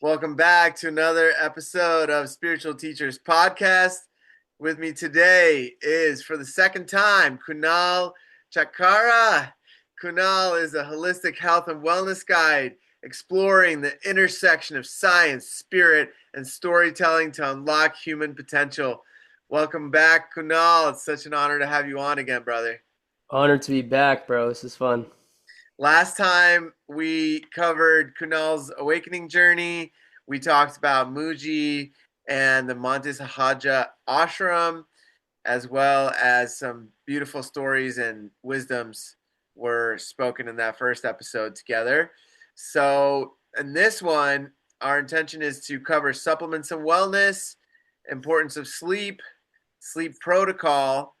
Welcome back to another episode of Spiritual Teachers Podcast. With me today is, for the second time, Kunal Chakara. Kunal is a holistic health and wellness guide exploring the intersection of science, spirit, and storytelling to unlock human potential. Welcome back, Kunal. It's such an honor to have you on again, brother. Honored to be back, bro. This is fun. Last time we covered Kunal's awakening journey. We talked about Muji and the Monte Sahaja ashram, as well as some beautiful stories and wisdoms were spoken in that first episode together. So, in this one, our intention is to cover supplements and wellness, importance of sleep, sleep protocol,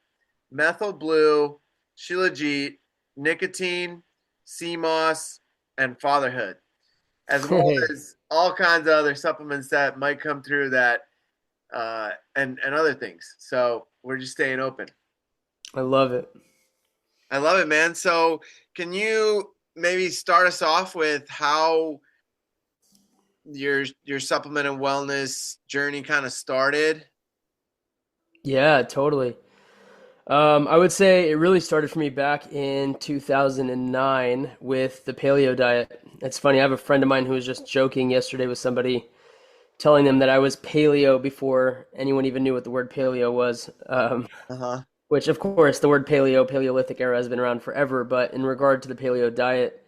methyl blue, Shilajit, nicotine, CMOS, and fatherhood, as well as all kinds of other supplements that might come through that and other things. So we're just staying open. I love it. I love it, man. So can you maybe start us off with how your supplement and wellness journey kind of started? Yeah, totally. I would say it really started for me back in 2009 with the paleo diet. It's funny, I have a friend of mine who was just joking yesterday with somebody, telling them that I was paleo before anyone even knew what the word paleo was. Uh-huh. Which, of course, the word paleo, Paleolithic era has been around forever. But in regard to the paleo diet,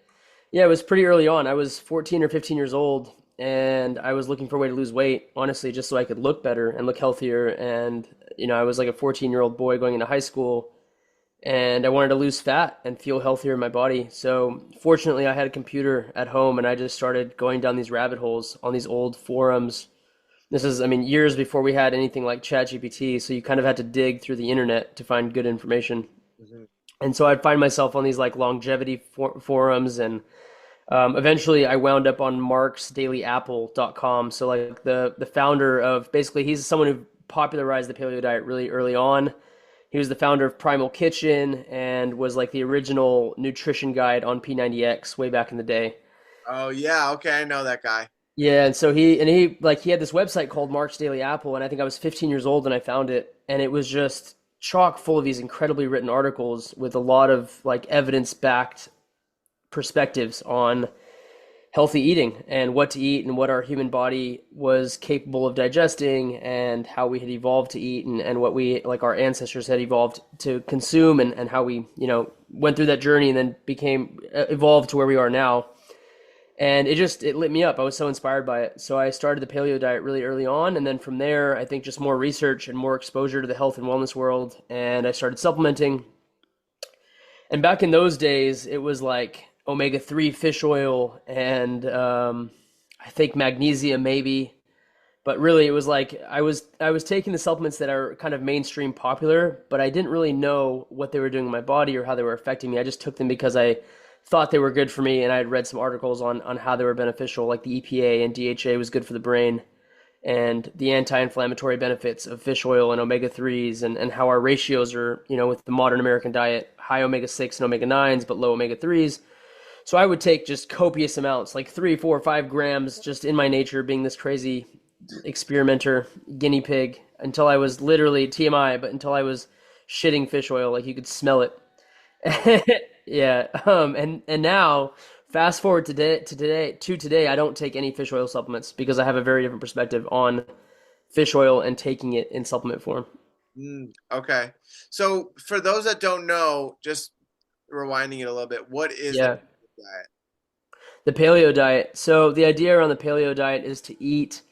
yeah, it was pretty early on. I was 14 or 15 years old, and I was looking for a way to lose weight, honestly, just so I could look better and look healthier. And, I was like a 14-year-old boy going into high school, and I wanted to lose fat and feel healthier in my body. So, fortunately, I had a computer at home, and I just started going down these rabbit holes on these old forums. This is, I mean, years before we had anything like ChatGPT, so you kind of had to dig through the internet to find good information. Mhm. And so I'd find myself on these like longevity forums, and eventually I wound up on marksdailyapple.com. So like the founder of, basically, he's someone who popularized the paleo diet really early on. He was the founder of Primal Kitchen and was like the original nutrition guide on P90X way back in the day. Oh yeah, okay, I know that guy. Yeah, and so he had this website called Mark's Daily Apple, and I think I was 15 years old when I found it, and it was just chock full of these incredibly written articles with a lot of like evidence-backed perspectives on healthy eating and what to eat and what our human body was capable of digesting and how we had evolved to eat, and what we, like, our ancestors had evolved to consume, and how we, went through that journey and then became evolved to where we are now. And it lit me up. I was so inspired by it. So I started the paleo diet really early on. And then from there, I think just more research and more exposure to the health and wellness world. And I started supplementing. And back in those days, it was like omega-3 fish oil and I think magnesium maybe. But really, it was like I was taking the supplements that are kind of mainstream popular, but I didn't really know what they were doing in my body or how they were affecting me. I just took them because I thought they were good for me, and I had read some articles on how they were beneficial, like the EPA and DHA was good for the brain, and the anti-inflammatory benefits of fish oil and omega-3s, and how our ratios are, with the modern American diet, high omega-6 and omega-9s, but low omega-3s. So I would take just copious amounts, like 3, 4, 5 grams, just in my nature, being this crazy experimenter, guinea pig, until I was literally, TMI, but until I was shitting fish oil, like you could smell it. Oh, Yeah, and now fast forward to today, I don't take any fish oil supplements because I have a very different perspective on fish oil and taking it in supplement form. okay. So for those that don't know, just rewinding it a little bit, what is the Yeah, diet? the paleo diet. So the idea around the paleo diet is to eat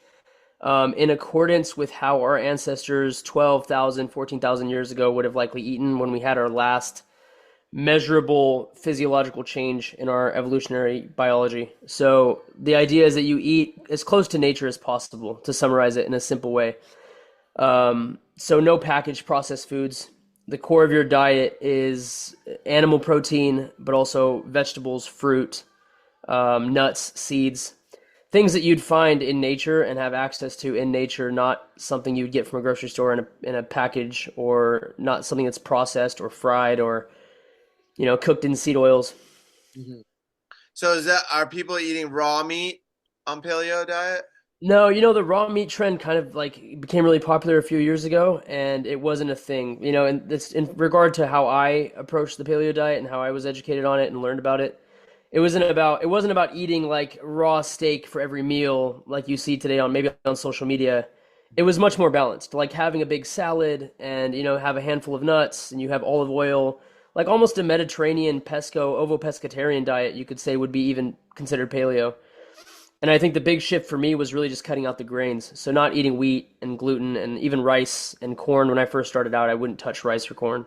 in accordance with how our ancestors 12,000, 14,000 years ago would have likely eaten when we had our last measurable physiological change in our evolutionary biology. So the idea is that you eat as close to nature as possible, to summarize it in a simple way. So no packaged processed foods. The core of your diet is animal protein, but also vegetables, fruit, nuts, seeds, things that you'd find in nature and have access to in nature, not something you'd get from a grocery store in a package, or not something that's processed or fried or cooked in seed oils. Mhm. So are people eating raw meat on paleo diet? No, the raw meat trend kind of like became really popular a few years ago, and it wasn't a thing. And this in regard to how I approached the paleo diet and how I was educated on it and learned about it. It wasn't about eating like raw steak for every meal like you see today on maybe on social media. It was much more balanced, like having a big salad and have a handful of nuts and you have olive oil, like almost a Mediterranean pesco ovo pescatarian diet you could say would be even considered paleo. And I think the big shift for me was really just cutting out the grains. So not eating wheat and gluten and even rice and corn. When I first started out, I wouldn't touch rice or corn.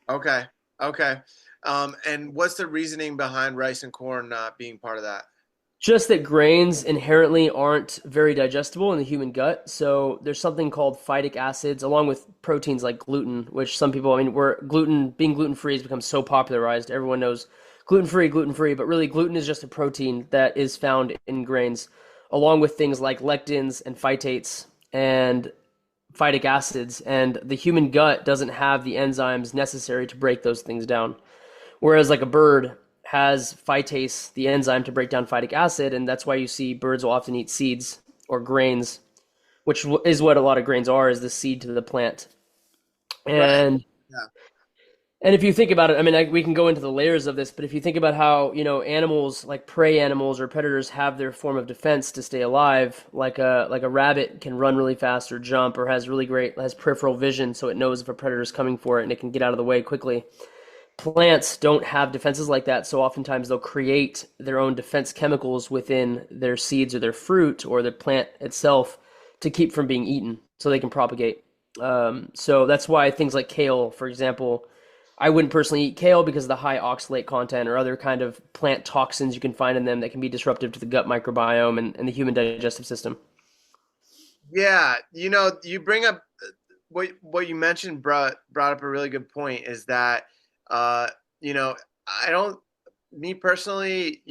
Okay. Okay. And what's the reasoning behind rice and corn not being part of that? Just that grains inherently aren't very digestible in the human gut. So there's something called phytic acids, along with proteins like gluten, which some people, I mean, being gluten free has become so popularized. Everyone knows gluten free, but really gluten is just a protein that is found in grains, along with things like lectins and phytates and phytic acids. And the human gut doesn't have the enzymes necessary to break those things down. Whereas like a bird has phytase, the enzyme to break down phytic acid, and that's why you see birds will often eat seeds or grains, which is what a lot of grains are, is the seed to the plant. Right. And Yeah. and if you think about it, I mean, we can go into the layers of this, but if you think about how, animals like prey animals or predators have their form of defense to stay alive, like a rabbit can run really fast or jump or has peripheral vision, so it knows if a predator is coming for it and it can get out of the way quickly. Plants don't have defenses like that, so oftentimes they'll create their own defense chemicals within their seeds or their fruit or the plant itself to keep from being eaten, so they can propagate. So that's why things like kale, for example, I wouldn't personally eat kale because of the high oxalate content or other kind of plant toxins you can find in them that can be disruptive to the gut microbiome and the human digestive system. Yeah. You bring up what you mentioned brought up a really good point is that uh, you know, I don't me personally,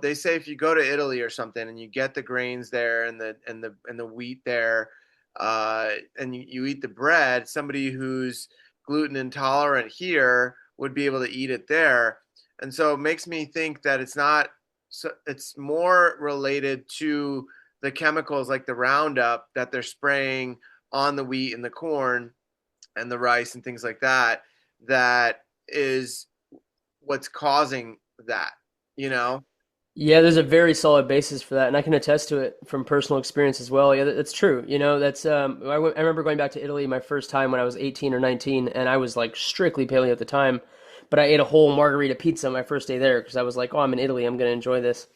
they say if you go to Italy or something and you get the grains there and the wheat there, and you eat the bread, somebody who's gluten intolerant here would be able to eat it there. And so it makes me think that it's not so it's more related to the chemicals like the Roundup that they're spraying on the wheat and the corn and the rice and things like that that is what's causing that, you know? Yeah, there's a very solid basis for that, and I can attest to it from personal experience as well. Yeah, that's true. That's I remember going back to Italy my first time when I was 18 or 19, and I was like strictly paleo at the time, but I ate a whole margarita pizza my first day there because I was like, oh, I'm in Italy, I'm gonna enjoy this.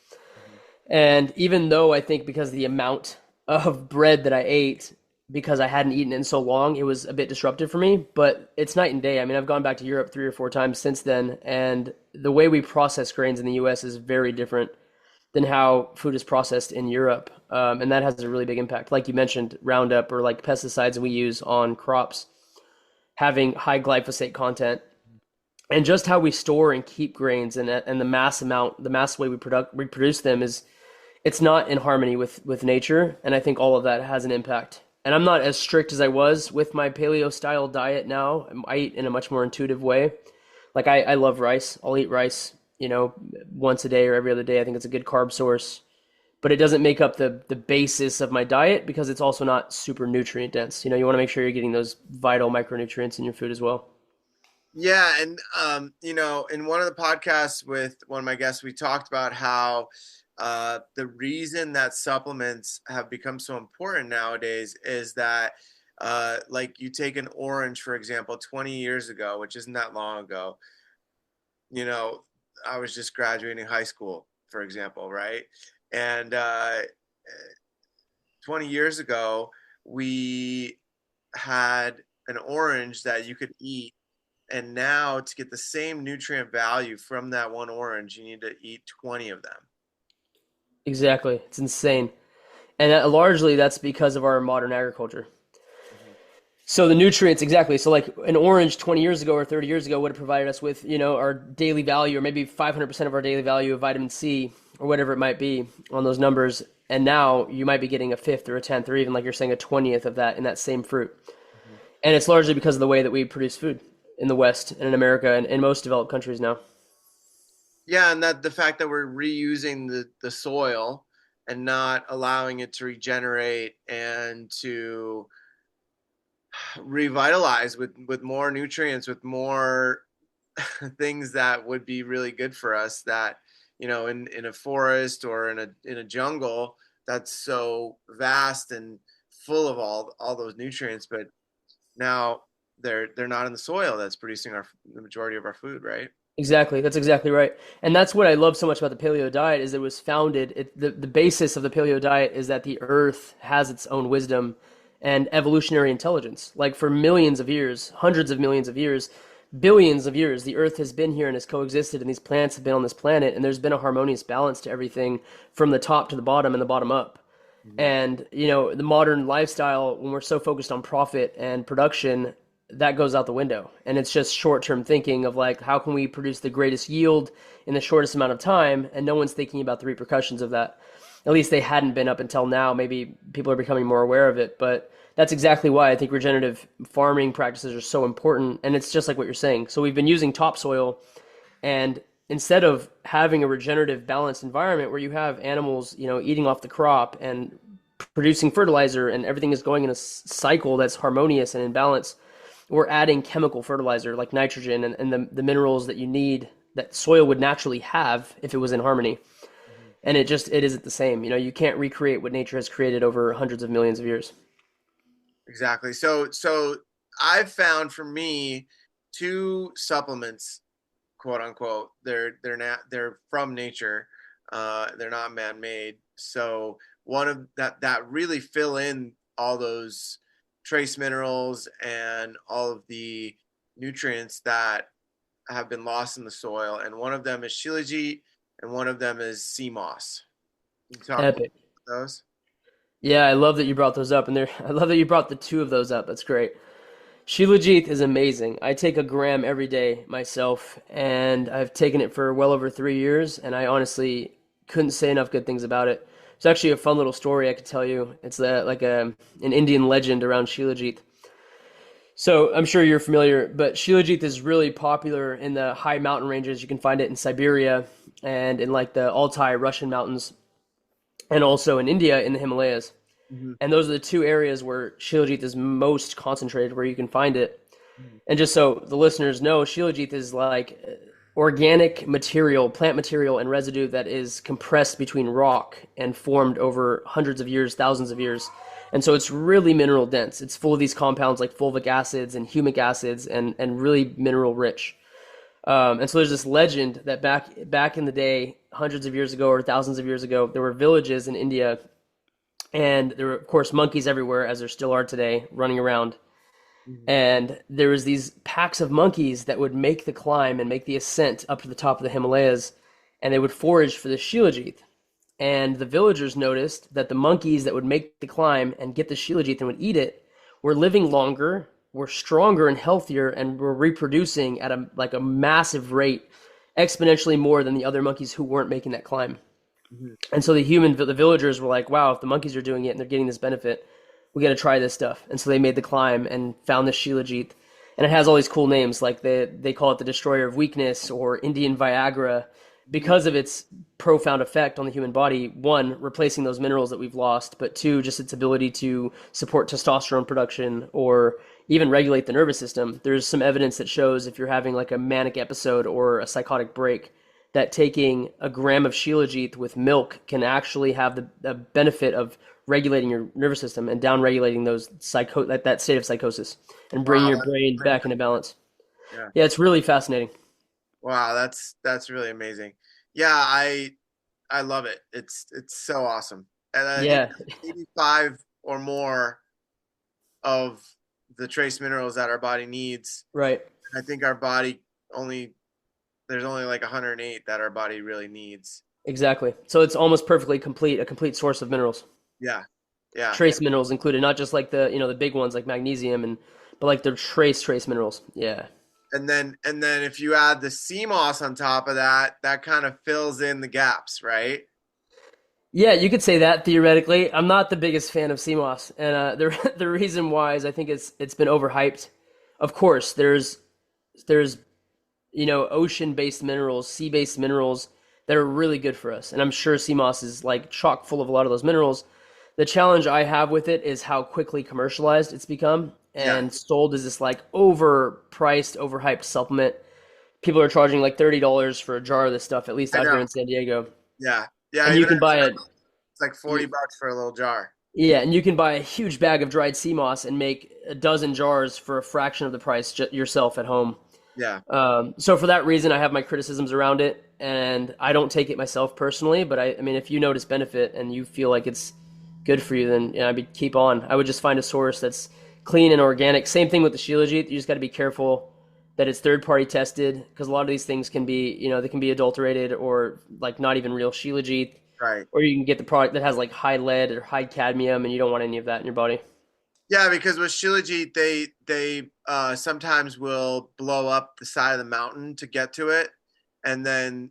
And even though I think because of the amount of bread that I ate, because I hadn't eaten it in so long, it was a bit disruptive for me, but it's night and day. I mean, I've gone back to Europe 3 or 4 times since then, and the way we process grains in the US is very different than how food is processed in Europe. And that has a really big impact. Like you mentioned, Roundup or like pesticides we use on crops having high glyphosate content, and just how we store and keep grains and the mass way we produce them is it's not in harmony with nature, and I think all of that has an impact. And I'm not as strict as I was with my paleo style diet now. I eat in a much more intuitive way. Like I love rice. I'll eat rice, once a day or every other day. I think it's a good carb source, but it doesn't make up the basis of my diet because it's also not super nutrient dense. You want to make sure you're getting those vital micronutrients in your food as well. Yeah, and in one of the podcasts with one of my guests, we talked about how the reason that supplements have become so important nowadays is that, like, you take an orange, for example, 20 years ago, which isn't that long ago. You know, I was just graduating high school, for example, right? And 20 years ago, we had an orange that you could eat. And now to get the same nutrient value from that one orange, you need to eat 20 of them. Exactly. It's insane. And largely that's because of our modern agriculture. Mhm. So the nutrients, exactly. So like an orange 20 years ago or 30 years ago would have provided us with, our daily value or maybe 500% of our daily value of vitamin C or whatever it might be on those numbers. And now you might be getting a fifth or a tenth or even like you're saying a 20th of that in that same fruit. Mhm. And it's largely because of the way that we produce food in the West and in America and in most developed countries now. Yeah, and that the fact that we're reusing the soil and not allowing it to regenerate and to revitalize with more nutrients, with more things that would be really good for us, that in a forest or in a jungle that's so vast and full of all those nutrients, but now they're not in the soil that's producing the majority of our food, right? Exactly. That's exactly right. And that's what I love so much about the paleo diet is it was founded, the basis of the paleo diet is that the earth has its own wisdom and evolutionary intelligence. Like for millions of years, hundreds of millions of years, billions of years, the earth has been here and has coexisted and these plants have been on this planet and there's been a harmonious balance to everything from the top to the bottom and the bottom up. Mm-hmm. And, the modern lifestyle, when we're so focused on profit and production, that goes out the window. And it's just short-term thinking of like, how can we produce the greatest yield in the shortest amount of time? And no one's thinking about the repercussions of that. At least they hadn't been up until now. Maybe people are becoming more aware of it, but that's exactly why I think regenerative farming practices are so important. And it's just like what you're saying. So we've been using topsoil, and instead of having a regenerative balanced environment where you have animals, eating off the crop and producing fertilizer and everything is going in a cycle that's harmonious and in balance, we're adding chemical fertilizer like nitrogen and the minerals that you need that soil would naturally have if it was in harmony. Mm-hmm. And it isn't the same. You can't recreate what nature has created over hundreds of millions of years. Exactly. So I've found for me two supplements, quote unquote. They're from nature. They're not man-made. So one of that really fill in all those trace minerals and all of the nutrients that have been lost in the soil. And one of them is Shilajit, and one of them is sea moss. Can you talk a little Epic. bit about those? Yeah, I love that you brought those up, and I love that you brought the two of those up. That's great. Shilajit is amazing. I take a gram every day myself, and I've taken it for well over 3 years, and I honestly couldn't say enough good things about it. It's actually a fun little story I could tell you. It's like an Indian legend around Shilajit. So I'm sure you're familiar, but Shilajit is really popular in the high mountain ranges. You can find it in Siberia and in like the Altai Russian mountains, and also in India in the Himalayas. Mm-hmm. And those are the two areas where Shilajit is most concentrated, where you can find it. Mm-hmm. And just so the listeners know, Shilajit is like organic material, plant material, and residue that is compressed between rock and formed over hundreds of years, thousands of years. And so it's really mineral dense. It's full of these compounds like fulvic acids and humic acids and really mineral rich. And so there's this legend that back in the day, hundreds of years ago or thousands of years ago, there were villages in India, and there were, of course, monkeys everywhere, as there still are today, running around. Mm-hmm. And there was these packs of monkeys that would make the climb and make the ascent up to the top of the Himalayas, and they would forage for the Shilajit. And the villagers noticed that the monkeys that would make the climb and get the Shilajit and would eat it were living longer, were stronger and healthier, and were reproducing at a massive rate, exponentially more than the other monkeys who weren't making that climb. Mm-hmm. And so the villagers were like, wow, if the monkeys are doing it and they're getting this benefit, we got to try this stuff. And so they made the climb and found the Shilajit. And it has all these cool names, like they call it the destroyer of weakness or Indian Viagra, because of its profound effect on the human body. One, replacing those minerals that we've lost, but two, just its ability to support testosterone production or even regulate the nervous system. There's some evidence that shows if you're having like a manic episode or a psychotic break, that taking a gram of Shilajit with milk can actually have the benefit of regulating your nervous system and down-regulating that state of psychosis and bringing Wow, your brain back into balance. yeah. Yeah, it's really fascinating. Wow, that's really amazing. Yeah, I love it. It's so awesome. And I think Yeah, 85 or more of the trace minerals that our body needs. right. I think our body only there's only like 108 that our body really needs. Exactly. So it's almost perfectly complete, a complete source of minerals. Yeah. Yeah. Trace minerals included, not just like the big ones like magnesium but like the trace minerals. Yeah. And then if you add the sea moss on top of that, that kind of fills in the gaps, right? Yeah, you could say that theoretically. I'm not the biggest fan of CMOS, and the reason why is I think it's been overhyped. Of course, there's ocean-based minerals, sea-based minerals that are really good for us. And I'm sure sea moss is like chock full of a lot of those minerals. The challenge I have with it is how quickly commercialized it's become Yeah, and sold as this like overpriced, overhyped supplement. People are charging like $30 for a jar of this stuff, at least I out here know. in San Diego. Yeah, yeah. And you Even can buy it. it's like $40 for a little jar. Yeah, and you can buy a huge bag of dried sea moss and make a dozen jars for a fraction of the price yourself at home. Yeah, So for that reason, I have my criticisms around it, and I don't take it myself personally. But I mean, if you notice benefit and you feel like it's good for you, then I mean, keep on. I would just find a source that's clean and organic. Same thing with the Shilajit. You just got to be careful that it's third party tested because a lot of these things can be, they can be adulterated or like not even real Shilajit. right. Or you can get the product that has like high lead or high cadmium, and you don't want any of that in your body. Yeah, because with Shilajit, they sometimes will blow up the side of the mountain to get to it, and then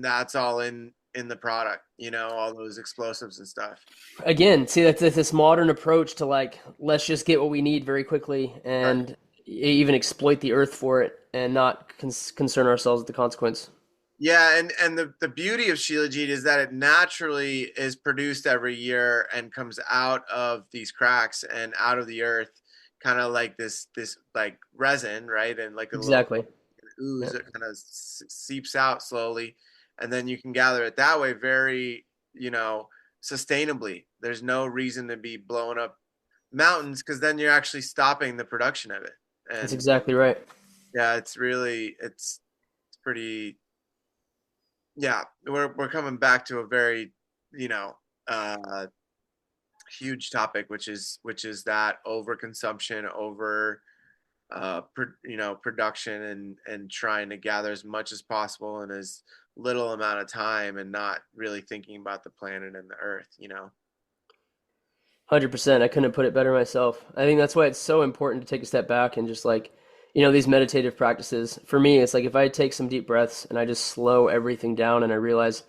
that's all in the product. All those explosives and stuff. Again, see, that's this modern approach to like, let's just get what we need very quickly Right. and even exploit the earth for it and not concern ourselves with the consequence. Yeah, and the beauty of Shilajit is that it naturally is produced every year and comes out of these cracks and out of the earth, kind of like this like resin, right? And like a little Exactly. ooze Yeah. that kind of seeps out slowly, and then you can gather it that way very, sustainably. There's no reason to be blowing up mountains because then you're actually stopping the production of it. That's And exactly right. yeah, it's pretty. Yeah, we're coming back to a very, you know, uh, huge topic, which is that overconsumption, production, and trying to gather as much as possible in as little amount of time, and not really thinking about the planet and the earth. 100%. I couldn't have put it better myself. I think that's why it's so important to take a step back and just like, these meditative practices. For me, it's like if I take some deep breaths and I just slow everything down and I realize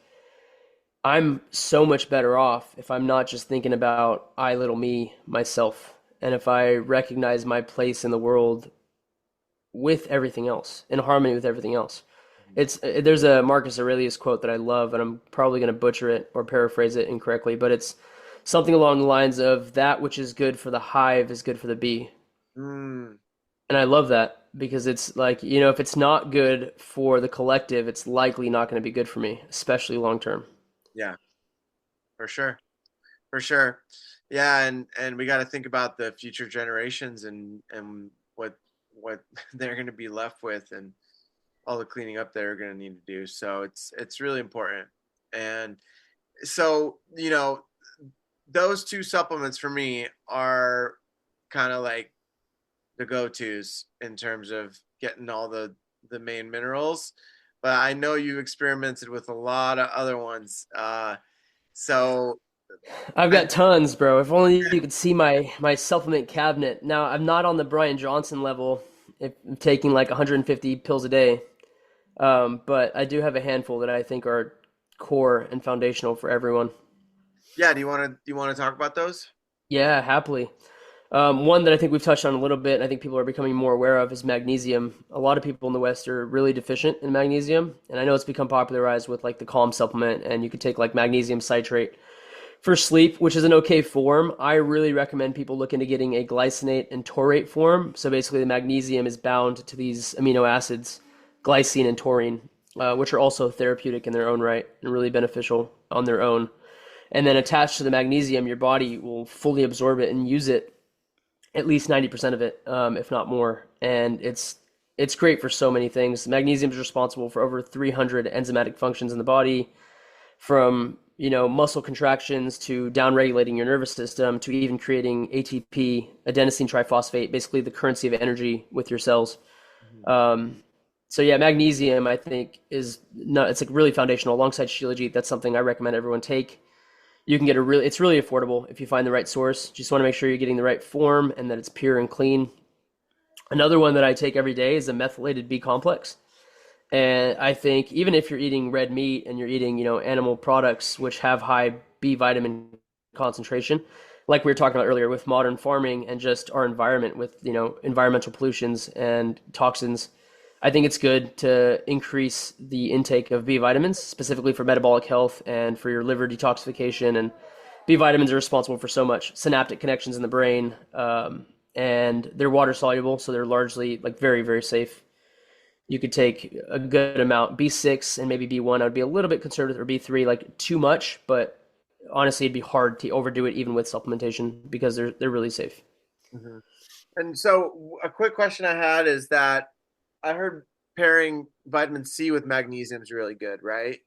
I'm so much better off if I'm not just thinking about I little me, myself. And if I recognize my place in the world with everything else, in harmony with everything else. There's a Marcus Aurelius quote that I love, and I'm probably going to butcher it or paraphrase it incorrectly, but it's something along the lines of that which is good for the hive is good for the bee. Mm, And I love that because it's like, if it's not good for the collective, it's likely not going to be good for me, especially long term. yeah, for sure, for sure. Yeah, and we got to think about the future generations and what they're going to be left with, and all the cleaning up they're going to need to do. So it's really important. And so, those two supplements for me are kind of like the go-tos in terms of getting all the main minerals. But I know you experimented with a lot of other ones. So I've I, got tons, bro. If only you could see my supplement cabinet. Now, I'm not on the Brian Johnson level, if I'm taking like 150 pills a day. But I do have a handful that I think are core and foundational for everyone. yeah, do you want to talk about those? Yeah, happily. One that I think we've touched on a little bit, and I think people are becoming more aware of, is magnesium. A lot of people in the West are really deficient in magnesium, and I know it's become popularized with like the Calm supplement, and you could take like magnesium citrate for sleep, which is an okay form. I really recommend people look into getting a glycinate and taurate form. So basically, the magnesium is bound to these amino acids, glycine and taurine, which are also therapeutic in their own right and really beneficial on their own. And then attached to the magnesium, your body will fully absorb it and use it, at least 90% of it, if not more. And it's great for so many things. Magnesium is responsible for over 300 enzymatic functions in the body, from muscle contractions to downregulating your nervous system to even creating ATP, adenosine triphosphate, basically the currency of energy with your cells. Mhm. Um, so yeah, magnesium I think is not, it's like really foundational. Alongside Shilajit, that's something I recommend everyone take. You can get it's really affordable if you find the right source. Just want to make sure you're getting the right form and that it's pure and clean. Another one that I take every day is a methylated B complex. And I think even if you're eating red meat and you're eating, animal products which have high B vitamin concentration, like we were talking about earlier with modern farming and just our environment with, environmental pollutions and toxins, I think it's good to increase the intake of B vitamins, specifically for metabolic health and for your liver detoxification. And B vitamins are responsible for so much synaptic connections in the brain, and they're water soluble, so they're largely like very, very safe. You could take a good amount, B6 and maybe B1. I would be a little bit conservative, or B3, like too much, but honestly, it'd be hard to overdo it even with supplementation because they're really safe. Mhm. And so, a quick question I had is that I heard pairing vitamin C with magnesium is really good, right?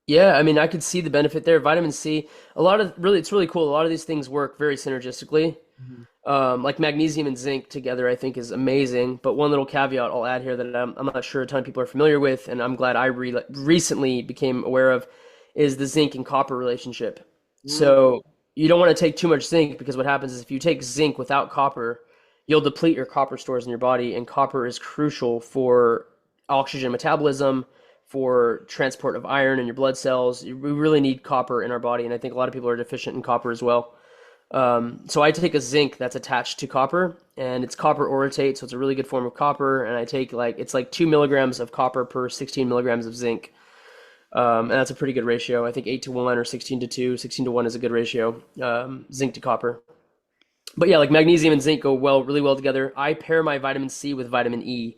Yeah, I mean, I could see the benefit there. Vitamin C, a lot of really, it's really cool. A lot of these things work very synergistically. Mhm. Like magnesium and zinc together, I think is amazing. But one little caveat I'll add here that I'm not sure a ton of people are familiar with, and I'm glad I recently became aware of, is the zinc and copper relationship. Mm. So you don't want to take too much zinc because what happens is if you take zinc without copper, you'll deplete your copper stores in your body, and copper is crucial for oxygen metabolism, for transport of iron in your blood cells. We really need copper in our body, and I think a lot of people are deficient in copper as well. So I take a zinc that's attached to copper, and it's copper orotate, so it's a really good form of copper. And I take it's like 2 milligrams of copper per 16 milligrams of zinc, and that's a pretty good ratio. I think 8 to 1 or 16 to 2. 16 to 1 is a good ratio, zinc to copper. But yeah, like magnesium and zinc go really well together. I pair my vitamin C with vitamin E.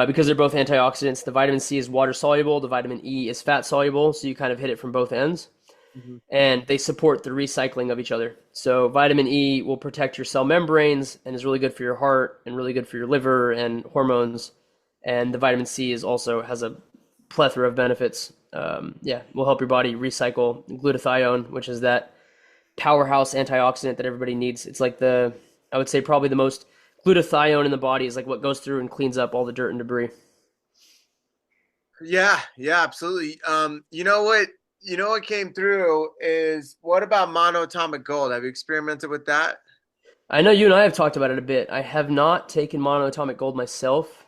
Because they're both antioxidants. The vitamin C is water soluble, the vitamin E is fat soluble, so you kind of hit it from both ends. Mhm. And they support the recycling of each other. So vitamin E will protect your cell membranes and is really good for your heart and really good for your liver and hormones. And the vitamin C is also has a plethora of benefits. Yeah, will help your body recycle glutathione, which is that powerhouse antioxidant that everybody needs. It's like I would say probably the most glutathione in the body is like what goes through and cleans up all the dirt and debris. Yeah, yeah, absolutely. You know what came through is what about monoatomic gold? Have you experimented with that? I know you and I have talked about it a bit. I have not taken monoatomic gold myself.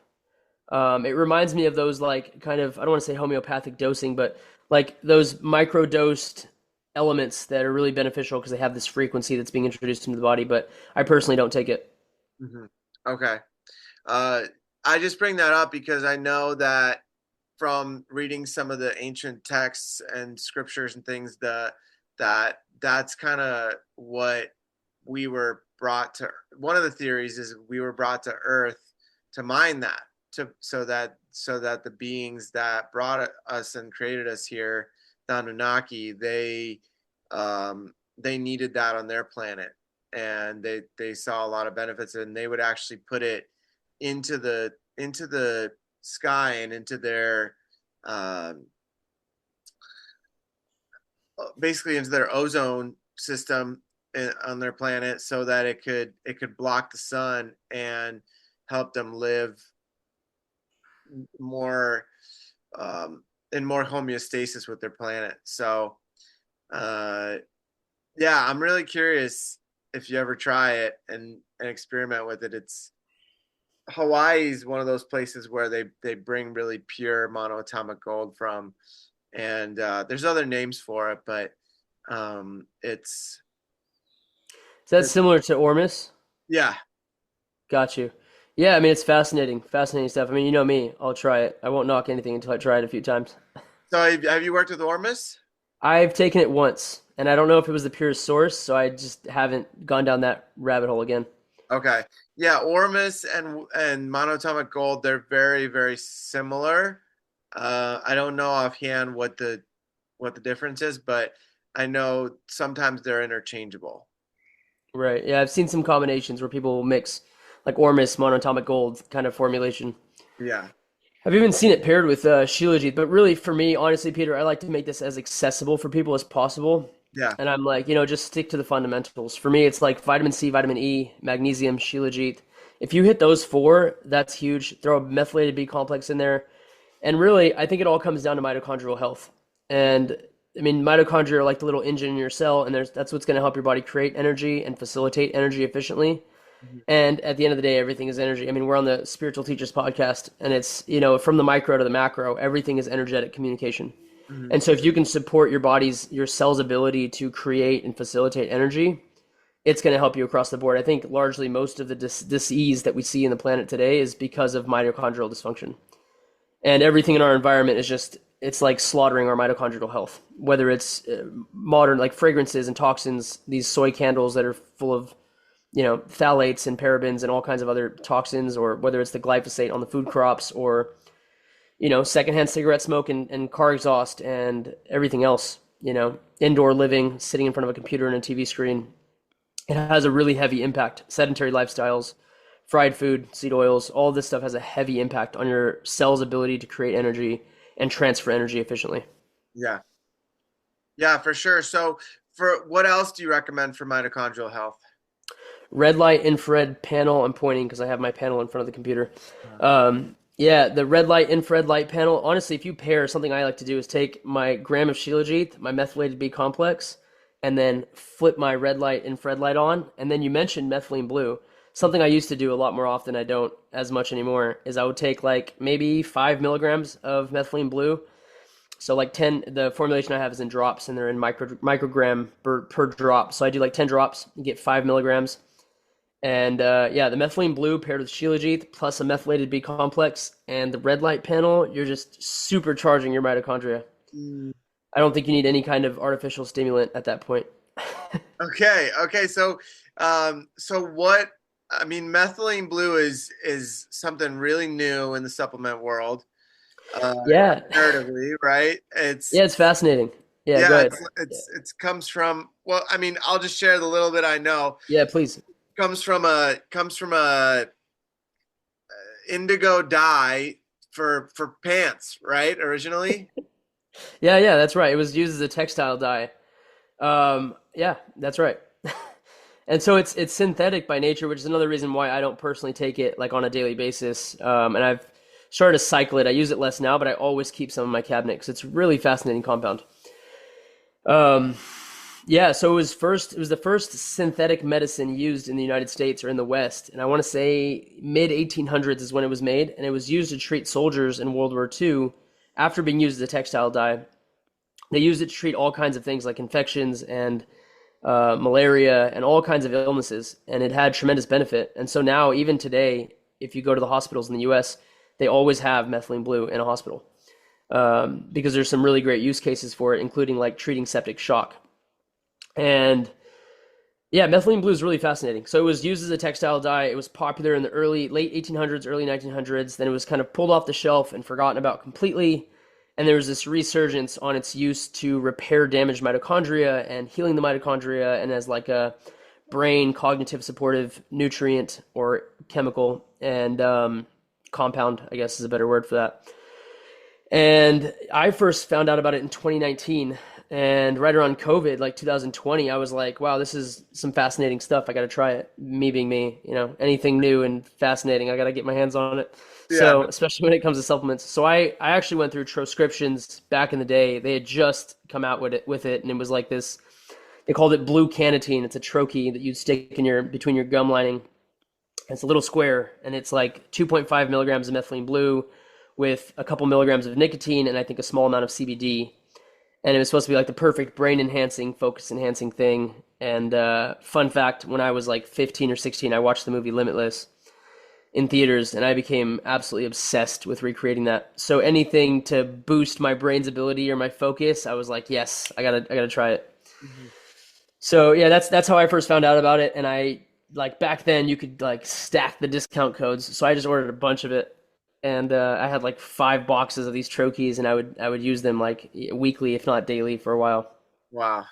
It reminds me of those like kind of, I don't want to say homeopathic dosing, but like those micro-dosed elements that are really beneficial because they have this frequency that's being introduced into the body, but I personally don't take it. Hmm. Okay. Uh, I just bring that up because I know that from reading some of the ancient texts and scriptures and things that's kind of what we were brought to. One of the theories is we were brought to Earth to mine that, to so that the beings that brought us and created us here, the Anunnaki, they needed that on their planet, and they saw a lot of benefits, and they would actually put it into the sky and into their um, basically into their ozone system on their planet, so that it could block the sun and help them live more in more homeostasis with their planet. So uh, yeah, I'm really curious if you ever try it and experiment with it. It's Hawaii is one of those places where they bring really pure monoatomic gold from, and there's other names for it, but it's Is that similar to Ormus? yeah. Got you. Yeah, I mean, it's fascinating, fascinating stuff. I mean, you know me, I'll try it. I won't knock anything until I try it a few times. So have you worked with Ormus? I've taken it once, and I don't know if it was the purest source, so I just haven't gone down that rabbit hole again. Okay, yeah, Ormus and monatomic gold, they're very very similar. I don't know offhand what the difference is, but I know sometimes they're interchangeable. Right. Yeah, I've seen some combinations where people will mix like Ormus, monatomic gold kind of formulation. Yeah, I've even seen it paired with Shilajit, but really for me, honestly, Peter, I like to make this as accessible for people as possible. yeah. And I'm like, just stick to the fundamentals. For me, it's like vitamin C, vitamin E, magnesium, Shilajit. If you hit those four, that's huge. Throw a methylated B complex in there. And really, I think it all comes down to mitochondrial health. And I mean, mitochondria are like the little engine in your cell, and that's what's going to help your body create energy and facilitate energy efficiently. Mhm. And at the end of the day, everything is energy. I mean, we're on the Spiritual Teachers podcast, and it's, from the micro to the macro, everything is energetic communication. Mhm. And so if you can support your cell's ability to create and facilitate energy, it's going to help you across the board. I think largely most of the disease that we see in the planet today is because of mitochondrial dysfunction. And everything in our environment is just, it's like slaughtering our mitochondrial health, whether it's modern like fragrances and toxins, these soy candles that are full of, phthalates and parabens and all kinds of other toxins, or whether it's the glyphosate on the food crops, or, secondhand cigarette smoke and car exhaust and everything else, indoor living, sitting in front of a computer and a TV screen. It has a really heavy impact. Sedentary lifestyles, fried food, seed oils, all this stuff has a heavy impact on your cell's ability to create energy and transfer energy efficiently. Yeah. Yeah, for sure. So for what else do you recommend for mitochondrial health? Red light infrared panel. I'm pointing because I have my panel in front of the computer. Yeah, the red light infrared light panel. Honestly, if you pair, something I like to do is take my gram of Shilajit, my methylated B complex, and then flip my red light infrared light on. And then you mentioned methylene blue. Something I used to do a lot more often, I don't as much anymore, is I would take like maybe 5 milligrams of methylene blue. So like 10, the formulation I have is in drops, and they're in microgram per drop. So I do like 10 drops, you get 5 milligrams. And yeah, the methylene blue paired with Shilajit plus a methylated B complex and the red light panel, you're just supercharging your mitochondria. Mm. I don't think you need any kind of artificial stimulant at that point. Okay. Okay. So what, I mean, methylene blue is something really new in the supplement world. Yeah. Comparatively, right? Yeah, it's fascinating. Yeah, go Yeah, ahead. Yeah, it's comes from, well, I mean, I'll just share the little bit I know. yeah, please. Comes from a indigo dye for pants, right? Originally. Yeah, that's right. It was used as a textile dye. Yeah, that's right. And so it's synthetic by nature, which is another reason why I don't personally take it like on a daily basis. And I've started to cycle it. I use it less now, but I always keep some in my cabinet because it's a really fascinating compound. Um, yeah, so it was the first synthetic medicine used in the United States or in the West, and I want to say mid 1800s is when it was made, and it was used to treat soldiers in World War II after being used as a textile dye. They used it to treat all kinds of things like infections and malaria and all kinds of illnesses, and it had tremendous benefit. And so now, even today, if you go to the hospitals in the U.S., they always have methylene blue in a hospital because there's some really great use cases for it, including like treating septic shock. And yeah, methylene blue is really fascinating. So it was used as a textile dye. It was popular in the late 1800s, early 1900s. Then it was kind of pulled off the shelf and forgotten about completely. And there was this resurgence on its use to repair damaged mitochondria and healing the mitochondria, and as like a brain cognitive supportive nutrient or chemical and compound, I guess is a better word for that. And I first found out about it in 2019, and right around COVID, like 2020, I was like, wow, this is some fascinating stuff. I got to try it. Me being me, anything new and fascinating, I got to get my hands on it. Yeah. So, especially when it comes to supplements. So I actually went through transcriptions back in the day. They had just come out with it, and it was like this, they called it blue canatine. It's a troche that you stick in between your gum lining. It's a little square, and it's like 2.5 milligrams of methylene blue with a couple milligrams of nicotine and I think a small amount of CBD. And it was supposed to be like the perfect brain enhancing, focus enhancing thing. And fun fact, when I was like 15 or 16, I watched the movie Limitless in theaters, and I became absolutely obsessed with recreating that. So anything to boost my brain's ability or my focus, I was like, yes, I gotta try it. Mhm. So yeah, that's how I first found out about it. And I like back then you could like stack the discount codes, so I just ordered a bunch of it. And I had like 5 boxes of these troches, and I would use them like weekly, if not daily, for a while. Wow.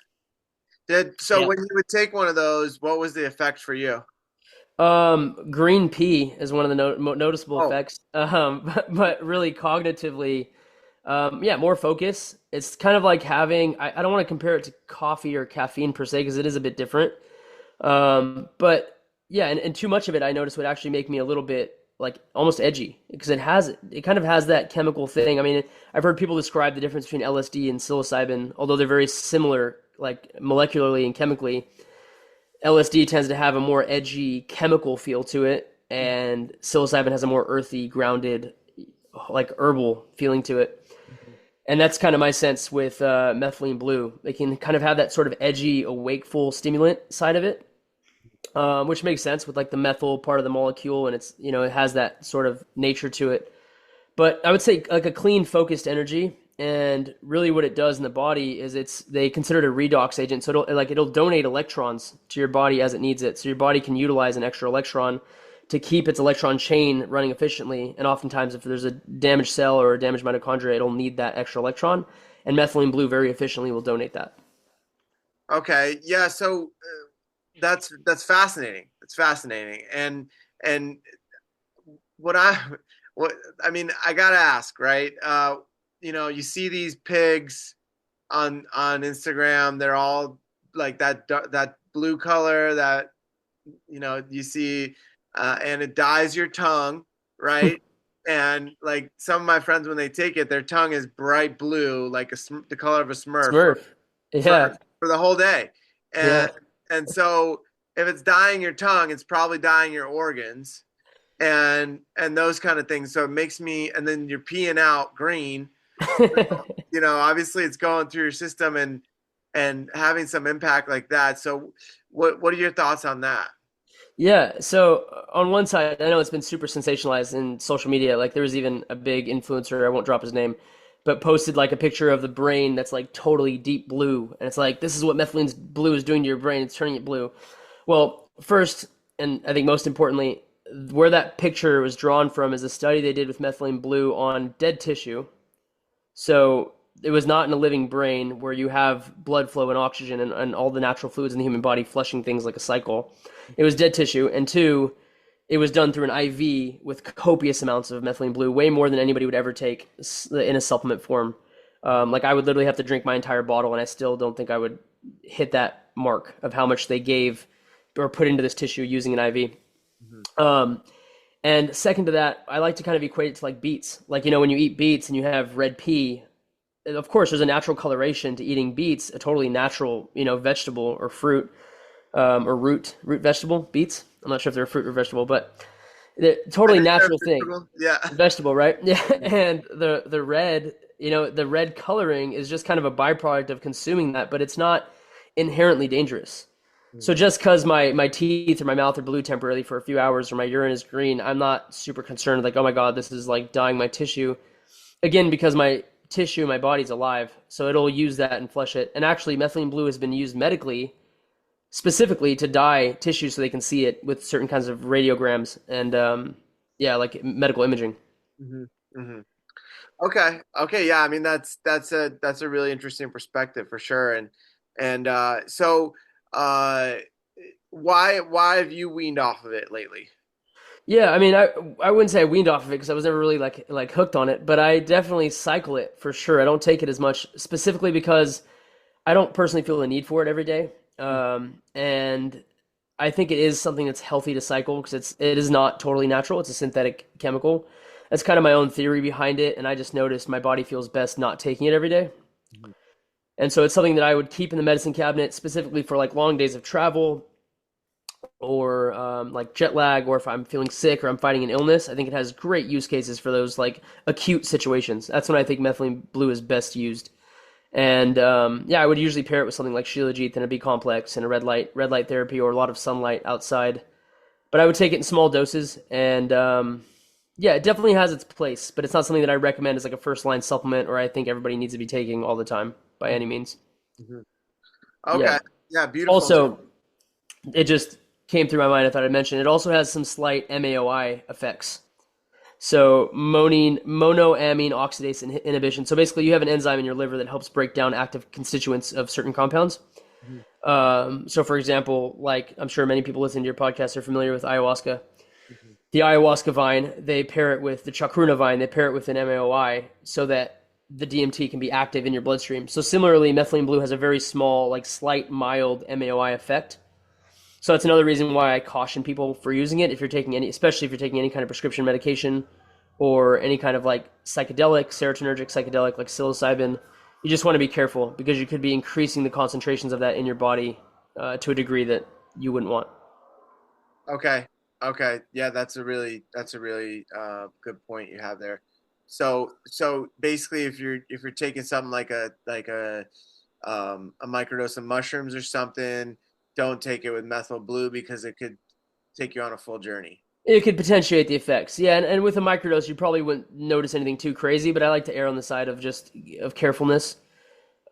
Yeah. When you would take one of those, what was the effect for you? Green pea is one of the noticeable Oh, effects. But really cognitively, yeah, more focus. It's kind of like having, I don't want to compare it to coffee or caffeine per se, because it is a bit different. But yeah, and too much of it, I noticed would actually make me a little bit like almost edgy because it kind of has that chemical thing. I mean, I've heard people describe the difference between LSD and psilocybin, although they're very similar, like molecularly and chemically. LSD tends to have a more edgy chemical feel to it, and psilocybin has a more earthy, grounded, like herbal feeling to it. And that's kind of my sense with methylene blue. They can kind of have that sort of edgy, awakeful stimulant side of it, which makes sense with like the methyl part of the molecule, and it's it has that sort of nature to it. But I would say like a clean, focused energy, and really what it does in the body is they consider it a redox agent. So it'll donate electrons to your body as it needs it. So your body can utilize an extra electron to keep its electron chain running efficiently. And oftentimes, if there's a damaged cell or a damaged mitochondria, it'll need that extra electron. And methylene blue very efficiently will donate that. Okay, yeah. So that's fascinating. It's fascinating, and what I what I mean, I gotta ask, right? You see these pigs on Instagram. They're all like that blue color that you see, and it dyes your tongue, right? And like some of my friends, when they take it, their tongue is bright blue, like the color of a Smurf Smurf. for Yeah. for the whole day. Yeah. And so if it's dyeing your tongue, it's probably dyeing your organs and those kind of things. So it makes me, and then you're peeing out green. Obviously it's going through your system and having some impact like that. So what are your thoughts on that? Yeah, so on one side, I know it's been super sensationalized in social media. Like there was even a big influencer, I won't drop his name, but posted like a picture of the brain that's like totally deep blue. And it's like, this is what methylene's blue is doing to your brain. It's turning it blue. Well, first, and I think most importantly, where that picture was drawn from is a study they did with methylene blue on dead tissue. So it was not in a living brain where you have blood flow and oxygen and all the natural fluids in the human body flushing things like a cycle. It was dead tissue. And two, it was done through an IV with copious amounts of methylene blue, way more than anybody would ever take in a supplement form. Like I would literally have to drink my entire bottle, and I still don't think I would hit that mark of how much they gave or put into this tissue using an IV. Mhm. Um, and second to that, I like to kind of equate it to like beets. Like, when you eat beets and you have red pea, of course, there's a natural coloration to eating beets, a totally natural, vegetable or fruit, or root vegetable, beets. I'm not sure if they're a fruit or vegetable, but the I totally think they're natural thing. vegetable. Yeah. Vegetable, right? Yeah. And the red, the red coloring is just kind of a byproduct of consuming that, but it's not inherently dangerous. So Mhm. just because my teeth or my mouth are blue temporarily for a few hours or my urine is green, I'm not super concerned like, oh my God, this is like dyeing my tissue. Again, because my tissue, my body's alive, so it'll use that and flush it. And actually, methylene blue has been used medically specifically to dye tissue so they can see it with certain kinds of radiograms and yeah, like medical imaging. Mhm. Mhm. Okay. Okay. Yeah. I mean, that's a really interesting perspective for sure. And uh, why have you weaned off of it lately? Yeah, I mean, I wouldn't say I weaned off of it because I was never really like hooked on it, but I definitely cycle it for sure. I don't take it as much specifically because I don't personally feel the need for it every day. And I think it is something that's healthy to cycle because it is not totally natural. It's a synthetic chemical. That's kind of my own theory behind it, and I just noticed my body feels best not taking it every day. Mhm. And so it's something that I would keep in the medicine cabinet specifically for like long days of travel or like jet lag, or if I'm feeling sick or I'm fighting an illness. I think it has great use cases for those like acute situations. That's when I think methylene blue is best used. And yeah, I would usually pair it with something like Shilajit and a B complex and a red light therapy or a lot of sunlight outside. But I would take it in small doses, and yeah, it definitely has its place. But it's not something that I recommend as like a first line supplement, or I think everybody needs to be taking all the time by any means. Mhm. Yeah. Okay. Yeah. Beautiful. Also, it just came through my mind. I thought I'd mention it also has some slight MAOI effects. So monoamine oxidase inhibition. So basically, you have an enzyme in your liver that helps break down active constituents of certain compounds. Mhm. So for example, like I'm sure many people listening to your podcast are familiar with ayahuasca. Mhm. The ayahuasca vine, they pair it with the chacruna vine, they pair it with an MAOI so that the DMT can be active in your bloodstream. So similarly, methylene blue has a very small, like slight mild MAOI effect. So that's another reason why I caution people for using it if you're taking any, especially if you're taking any kind of prescription medication or any kind of like psychedelic, serotonergic psychedelic like psilocybin. You just want to be careful because you could be increasing the concentrations of that in your body to a degree that you wouldn't want. Okay. Okay. Yeah, that's a really good point you have there. So basically, if you're taking something like a microdose of mushrooms or something, don't take it with methyl blue because it could take you on a full journey. It could potentiate the effects. Yeah, and with a microdose, you probably wouldn't notice anything too crazy, but I like to err on the side of just of carefulness,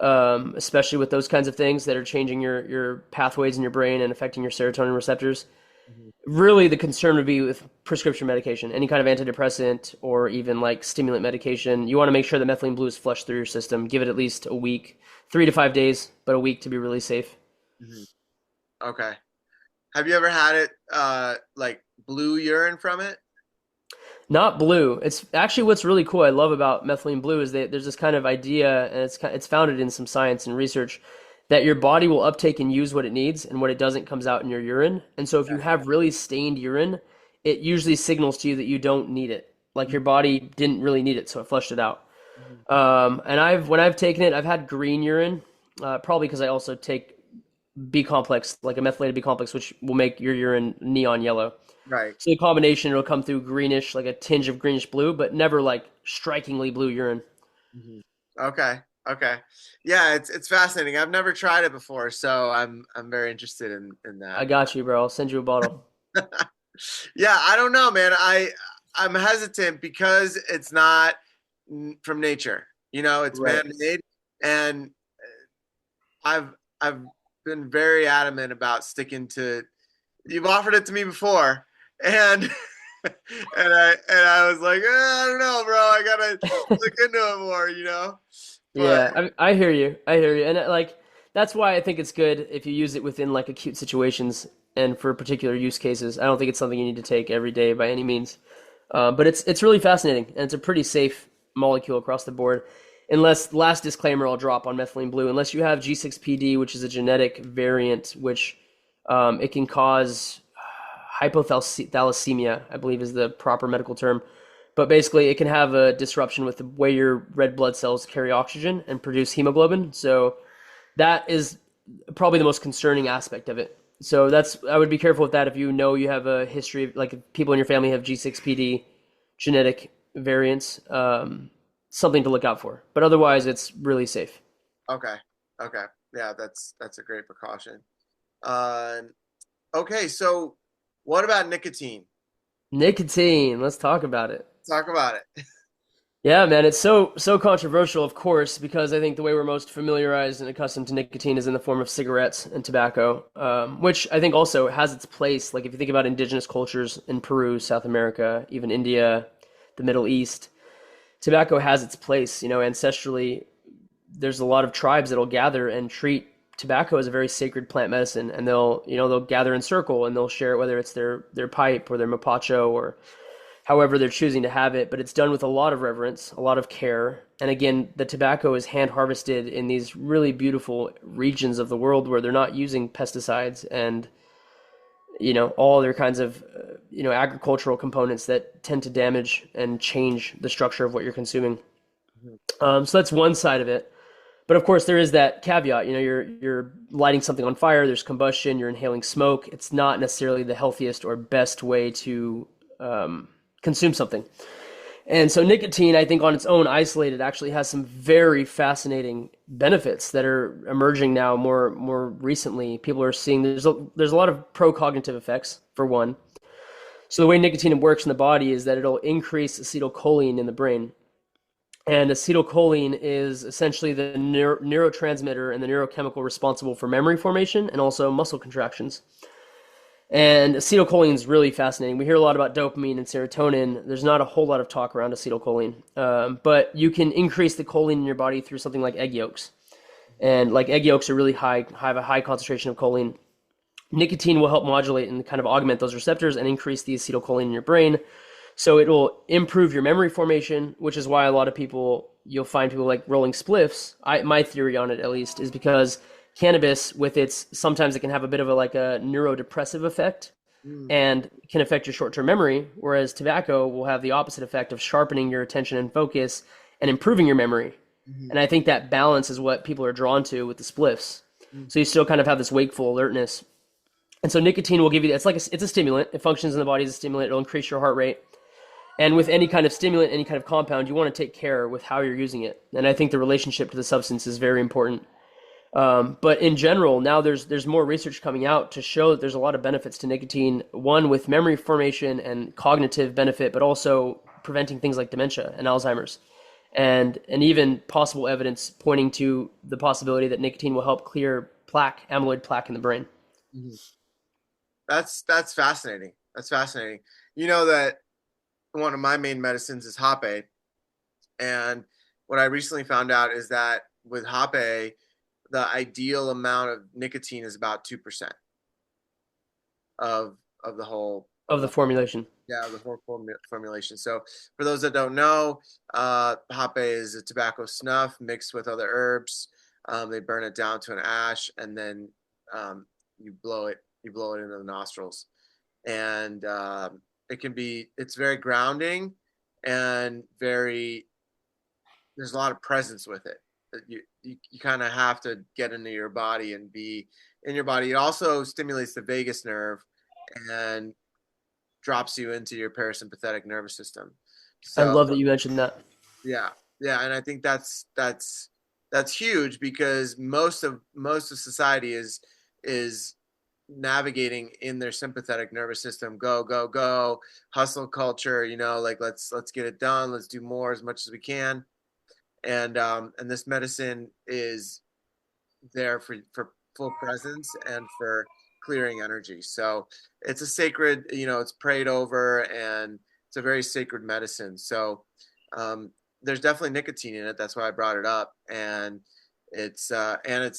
especially with those kinds of things that are changing your pathways in your brain and affecting your serotonin receptors. Mhm. Really, the concern would be with prescription medication, any kind of antidepressant or even like stimulant medication. You want to make sure that methylene blue is flushed through your system. Give it at least a week, 3 to 5 days, but a week to be really safe. Mhm. Okay. Have you ever had it like blue urine from it? Not blue. It's actually what's really cool. I love about methylene blue is that there's this kind of idea, and it's founded in some science and research, that your body will uptake and use what it needs, and what it doesn't comes out in your urine. And so if you have really stained urine, it usually signals to you that you don't need it. Like your body didn't really need it, so it flushed it out. Mhm. And when I've taken it, I've had green urine, probably because I also take B complex, like a methylated B complex, which will make your urine neon yellow. Right. So the combination, it'll come through greenish, like a tinge of greenish blue, but never like strikingly blue urine. Mhm. Okay. Okay. Yeah, it's fascinating. I've never tried it before, so I'm very interested in I that. got you, bro. I'll send you a bottle. Yeah, I don't know, man. I'm hesitant because it's not from nature. You know, it's Right. man-made, and I've been very adamant about sticking to. You've offered it to me before, and and I was like, I don't know, bro. I gotta look into it more. You know, but Yeah, I hear you. I hear you. And like that's why I think it's good if you use it within like acute situations and for particular use cases. I don't think it's something you need to take every day by any means. But it's really fascinating and it's a pretty safe molecule across the board. Unless last disclaimer I'll drop on methylene blue, unless you have G6PD, which is a genetic variant, which it can cause hypothalassemia, I believe is the proper medical term. But basically, it can have a disruption with the way your red blood cells carry oxygen and produce hemoglobin. So that is probably the most concerning aspect of it. So that's I would be careful with that if you know you have a history of like if people in your family have G6PD genetic variants, something to look out for. But otherwise, it's really safe. okay, okay, yeah, that's a great precaution. Uh, okay, so what about nicotine? Nicotine. Let's talk about it. Talk about it. Yeah, man, it's so controversial, of course, because I think the way we're most familiarized and accustomed to nicotine is in the form of cigarettes and tobacco, which I think also has its place. Like if you think about indigenous cultures in Peru, South America, even India, the Middle East, tobacco has its place. You know, ancestrally, there's a lot of tribes that'll gather and treat tobacco as a very sacred plant medicine, and they'll gather in circle and they'll share it, whether it's their pipe or their mapacho or however they're choosing to have it, but it's done with a lot of reverence, a lot of care. And again, the tobacco is hand harvested in these really beautiful regions of the world where they're not using pesticides and all other kinds of agricultural components that tend to damage and change the structure of what you're consuming. So that's one side of it. But of course, there is that caveat. You're lighting something on fire. There's combustion. You're inhaling smoke. It's not necessarily the healthiest or best way to consume something. And so nicotine, I think on its own, isolated, actually has some very fascinating benefits that are emerging now more recently. People are seeing there's a lot of pro-cognitive effects, for one. So the way nicotine works in the body is that it'll increase acetylcholine in the brain. And acetylcholine is essentially the neurotransmitter and the neurochemical responsible for memory formation and also muscle contractions. And acetylcholine is really fascinating. We hear a lot about dopamine and serotonin. There's not a whole lot of talk around acetylcholine, but you can increase the choline in your body through something like egg yolks. And like egg yolks are really high, have a high concentration of choline. Nicotine will help modulate and kind of augment those receptors and increase the acetylcholine in your brain. So it will improve your memory formation, which is why a lot of people, you'll find people like rolling spliffs. My theory on it, at least, is because cannabis, sometimes it can have a bit of a neurodepressive effect Mm. and can affect your short-term memory, whereas tobacco will have the opposite effect of sharpening your attention and focus and improving your memory. Mhm. And I think that balance is what people are drawn to with the spliffs. Mm. So you still kind of have this wakeful alertness. And so nicotine will give you that. It's a stimulant. It functions in the body as a stimulant. It'll increase your heart rate. And with any kind of stimulant, any kind of compound, you want to take care with how you're using it. And I think the relationship to the substance is very important. But in general, now there's more research coming out to show that there's a lot of benefits to nicotine. One with memory formation and cognitive benefit, but also preventing things like dementia and Alzheimer's, and even possible evidence pointing to the possibility that nicotine will help clear plaque, amyloid plaque in the brain. Mhm. That's fascinating. That's fascinating. You know that one of my main medicines is Hoppe, and what I recently found out is that with Hoppe, the ideal amount of nicotine is about 2% of the whole Of the formulation. yeah, the whole formulation. So for those that don't know, Hoppe is a tobacco snuff mixed with other herbs. They burn it down to an ash, and then um, you blow it. You blow it into the nostrils, and it's very grounding and very. There's a lot of presence with it. You kind of have to get into your body and be in your body. It also stimulates the vagus nerve and drops you into your parasympathetic nervous system. I So love that you mentioned that. yeah, yeah, and I think that's huge because most of society is navigating in their sympathetic nervous system. Go, go, go, hustle culture. Like let's get it done. Let's do more as much as we can. And this medicine is there for full presence and for clearing energy. So it's a sacred, it's prayed over and it's a very sacred medicine. So um, there's definitely nicotine in it. That's why I brought it up. And it's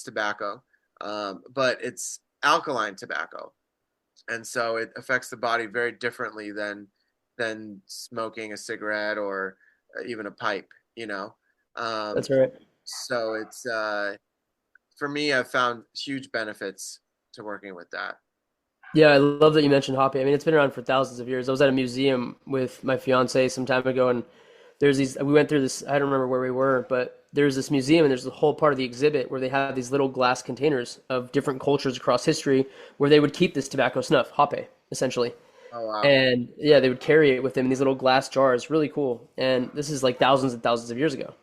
tobacco, but it's alkaline tobacco, and so it affects the body very differently than smoking a cigarette or even a pipe. You know, um, That's right. so for me, I've found huge benefits to working with that. Yeah, I love that you mentioned hoppy. I mean, it's been around for thousands of years. I was at a museum with my fiance some time ago, and we went through this, I don't remember where we were, but there's this museum, and there's the whole part of the exhibit where they have these little glass containers of different cultures across history where they would keep this tobacco snuff, hoppe, essentially. Oh wow. And yeah, they would carry it with them in these little glass jars. Really cool. And this is like thousands and thousands of years ago.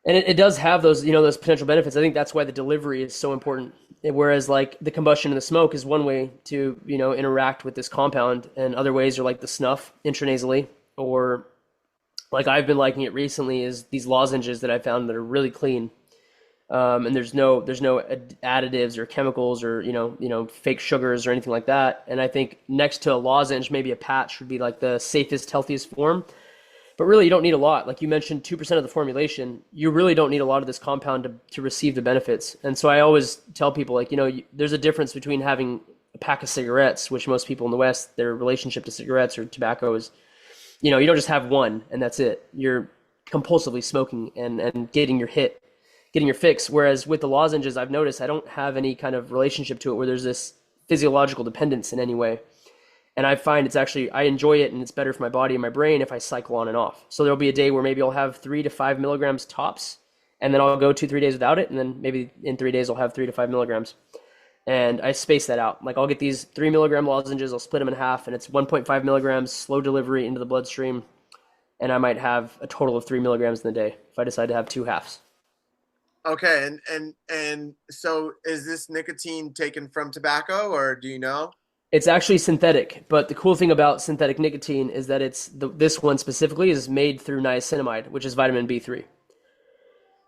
And it does have those, those potential benefits. I think that's why the delivery is so important. Whereas like the combustion and the smoke is one way to, interact with this compound, and other ways are like the snuff intranasally, or like I've been liking it recently is these lozenges that I found that are really clean. And there's no additives or chemicals or fake sugars or anything like that. And I think next to a lozenge, maybe a patch would be like the safest, healthiest form. But really, you don't need a lot. Like you mentioned, 2% of the formulation, you really don't need a lot of this compound to receive the benefits. And so I always tell people, like, there's a difference between having a pack of cigarettes, which most people in the West, their relationship to cigarettes or tobacco is, you don't just have one and that's it. You're compulsively smoking and getting your fix. Whereas with the lozenges, I've noticed I don't have any kind of relationship to it where there's this physiological dependence in any way. And I find I enjoy it and it's better for my body and my brain if I cycle on and off. So there'll be a day where maybe I'll have 3 to 5 milligrams tops, and then I'll go 2, 3 days without it. And then maybe in 3 days I'll have 3 to 5 milligrams. And I space that out. Like I'll get these 3 milligram lozenges, I'll split them in half, and it's 1.5 milligrams slow delivery into the bloodstream. And I might have a total of 3 milligrams in the day if I decide to have two halves. Okay, and so is this nicotine taken from tobacco, or do you know? It's actually synthetic, but the cool thing about synthetic nicotine is that this one specifically is made through niacinamide, which is vitamin B3.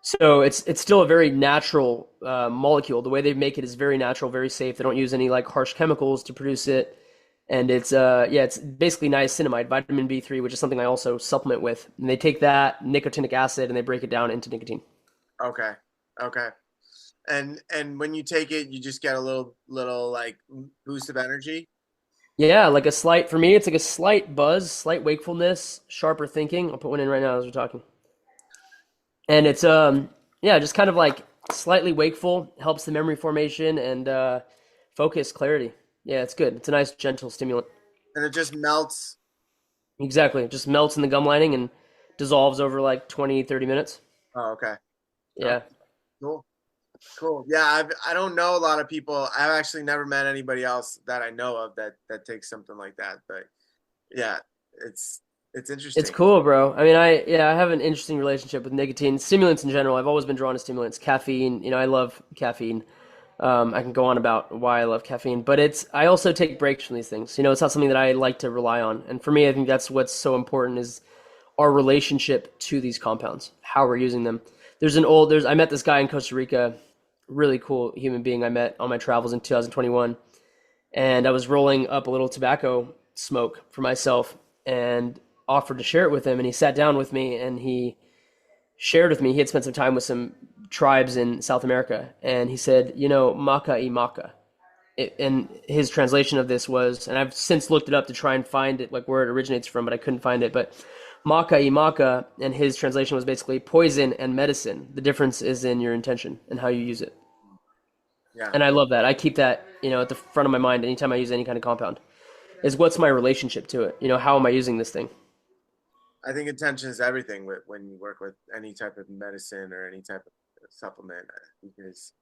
So it's still a very natural molecule. The way they make it is very natural, very safe. They don't use any like harsh chemicals to produce it, and it's basically niacinamide, vitamin B3, which is something I also supplement with. And they take that nicotinic acid and they break it down into nicotine. Okay, okay. And when you take it, you just get a little like boost of energy. Yeah, like a slight for me, it's like a slight buzz, slight wakefulness, sharper thinking. I'll put one in right now as we're talking. And it's yeah, just kind of like slightly wakeful, helps the memory formation and focus, clarity. Yeah, it's good. It's a nice gentle stimulant. And it just melts. Exactly. It just melts in the gum lining and dissolves over like 20, 30 minutes. Oh, okay. Oh, Yeah. cool. Cool. Yeah, I don't know a lot of people. I've actually never met anybody else that I know of that takes something like that. But yeah, it's It's It's interesting. cool, bro. I mean, I have an interesting relationship with nicotine. Stimulants in general, I've always been drawn to stimulants. Caffeine, I love caffeine. I can go on about why I love caffeine, but I also take breaks from these things. It's not something that I like to rely on. And for me, I think that's what's so important is our relationship to these compounds, how we're using them. I met this guy in Costa Rica, really cool human being I met on my travels in 2021, and I was rolling up a little tobacco smoke for myself and offered to share it with him. And he sat down with me and he shared with me he had spent some time with some tribes in South America, and he said, "Maca y maca." And his translation of this was, and I've since looked it up to try and find it, like where it originates from, but I couldn't find it. But maca y maca, and his translation was basically poison and medicine. The difference is in your intention and how you use it. Yeah. And I love that. I keep that, at the front of my mind anytime I use any kind of compound. Is what's my relationship to it? How am I using this thing? I think intention is everything when you work with any type of medicine or any type of supplement, because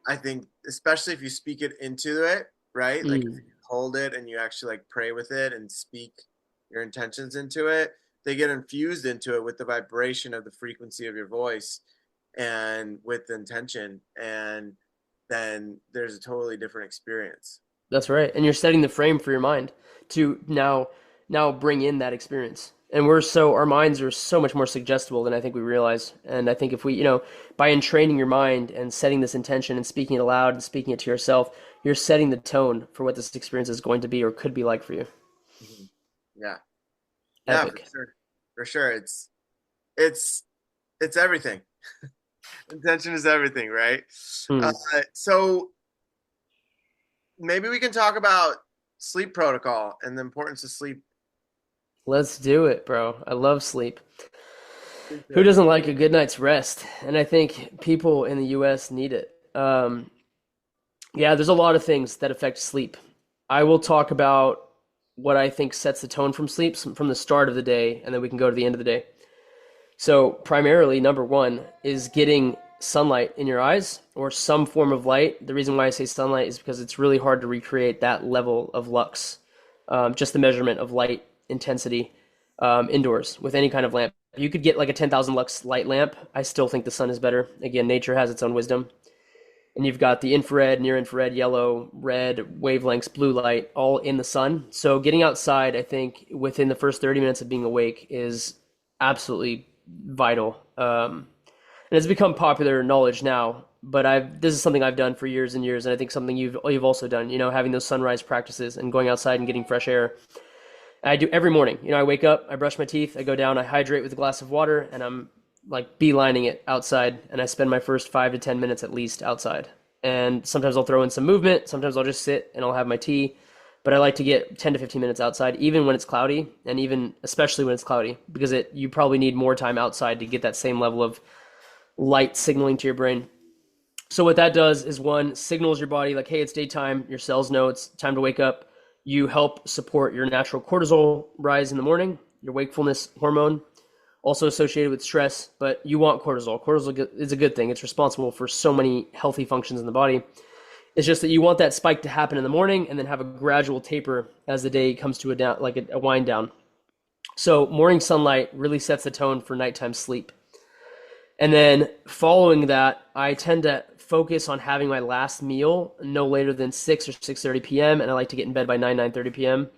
I think, especially if you speak it into it, right? Like if Mm, you hold it and you actually like pray with it and speak your intentions into it, they get infused into it with the vibration of the frequency of your voice and with the intention. And then there's a totally different experience. that's right. And you're setting the frame for your mind to now bring in that experience. And our minds are so much more suggestible than I think we realize. And I think if we, by entraining your mind and setting this intention and speaking it aloud and speaking it to yourself, you're setting the tone for what this experience is going to be or could be like for you. Mhm. Yeah. Yeah, for Epic. sure. For sure. It's it's everything. Intention is everything, right? Uh, Hmm. so maybe we can talk about sleep protocol and the importance of sleep. Let's do it, bro. I love sleep. Who Okay. doesn't like a good night's rest? And I think people in the US need it. Yeah, there's a lot of things that affect sleep. I will talk about what I think sets the tone from sleep from the start of the day, and then we can go to the end of the day. So, primarily, number one is getting sunlight in your eyes or some form of light. The reason why I say sunlight is because it's really hard to recreate that level of lux, just the measurement of light intensity indoors with any kind of lamp. You could get like a 10,000 lux light lamp. I still think the sun is better. Again, nature has its own wisdom. And you've got the infrared, near infrared, yellow, red wavelengths, blue light, all in the sun. So getting outside, I think, within the first 30 minutes of being awake is absolutely vital. And it's become popular knowledge now, but this is something I've done for years and years, and I think something you've also done. Having those sunrise practices and going outside and getting fresh air. I do every morning. I wake up, I brush my teeth, I go down, I hydrate with a glass of water, and I'm like beelining it outside, and I spend my first 5 to 10 minutes at least outside. And sometimes I'll throw in some movement, sometimes I'll just sit and I'll have my tea. But I like to get 10 to 15 minutes outside, even when it's cloudy, and even especially when it's cloudy, because you probably need more time outside to get that same level of light signaling to your brain. So what that does is one signals your body like, hey, it's daytime. Your cells know it's time to wake up. You help support your natural cortisol rise in the morning, your wakefulness hormone, also associated with stress. But you want cortisol. Cortisol is a good thing. It's responsible for so many healthy functions in the body. It's just that you want that spike to happen in the morning and then have a gradual taper as the day comes to a wind down. So morning sunlight really sets the tone for nighttime sleep. And then following that, I tend to focus on having my last meal no later than 6 or 6:30 p.m. and I like to get in bed by 9:30 p.m.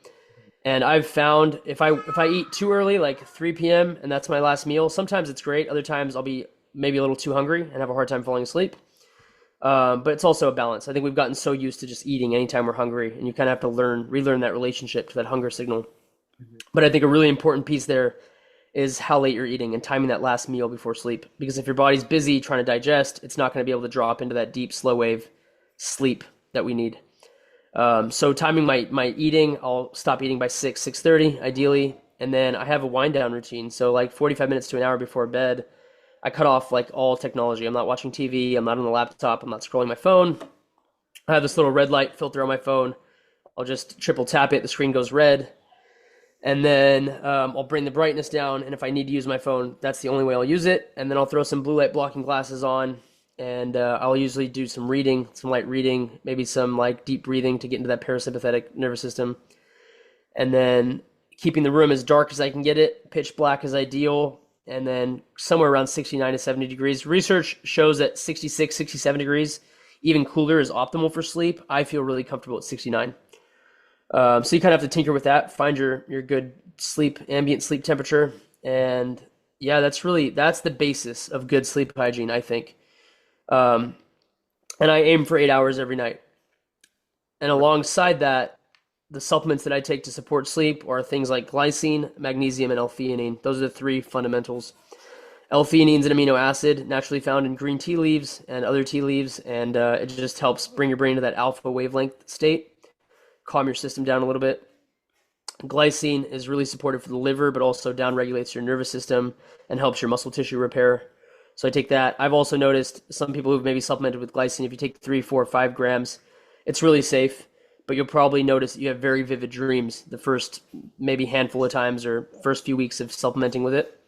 And I've found if I eat too early, like 3 p.m., and that's my last meal, sometimes it's great. Other times I'll be maybe a little too hungry and have a hard time falling asleep. But it's also a balance. I think we've gotten so used to just eating anytime we're hungry, and you kind of have to relearn that relationship to that hunger signal. Mhm. But I think a really important piece there is how late you're eating and timing that last meal before sleep. Because if your body's busy trying to digest, it's not going to be able to drop into that deep, slow wave sleep that we need. So timing my eating, I'll stop eating by 6:30 ideally, and then I have a wind down routine. So like 45 minutes to an hour before bed, I cut off like all technology. I'm not watching TV. I'm not on the laptop. I'm not scrolling my phone. I have this little red light filter on my phone. I'll just triple tap it. The screen goes red. And then I'll bring the brightness down. And if I need to use my phone, that's the only way I'll use it. And then I'll throw some blue light blocking glasses on. And I'll usually do some reading, some light reading, maybe some like deep breathing to get into that parasympathetic nervous system. And then keeping the room as dark as I can get it. Pitch black is ideal. And then somewhere around 69 to 70 degrees. Research shows that 66, 67 degrees, even cooler, is optimal for sleep. I feel really comfortable at 69. So you kind of have to tinker with that, find your good sleep, ambient sleep temperature. And yeah, that's the basis of good sleep hygiene, I think. Um, and I aim for 8 hours every night. And alongside that, the supplements that I take to support sleep are things like glycine, magnesium, and L-theanine. Those are the three fundamentals. L-theanine is an amino acid naturally found in green tea leaves and other tea leaves, and it just helps bring your brain to that alpha wavelength state, calm your system down a little bit. Glycine is really supportive for the liver, but also downregulates your nervous system and helps your muscle tissue repair. So I take that. I've also noticed some people who've maybe supplemented with glycine, if you take 3, 4, 5 grams, it's really safe, but you'll probably notice that you have very vivid dreams the first maybe handful of times or first few weeks of supplementing with it,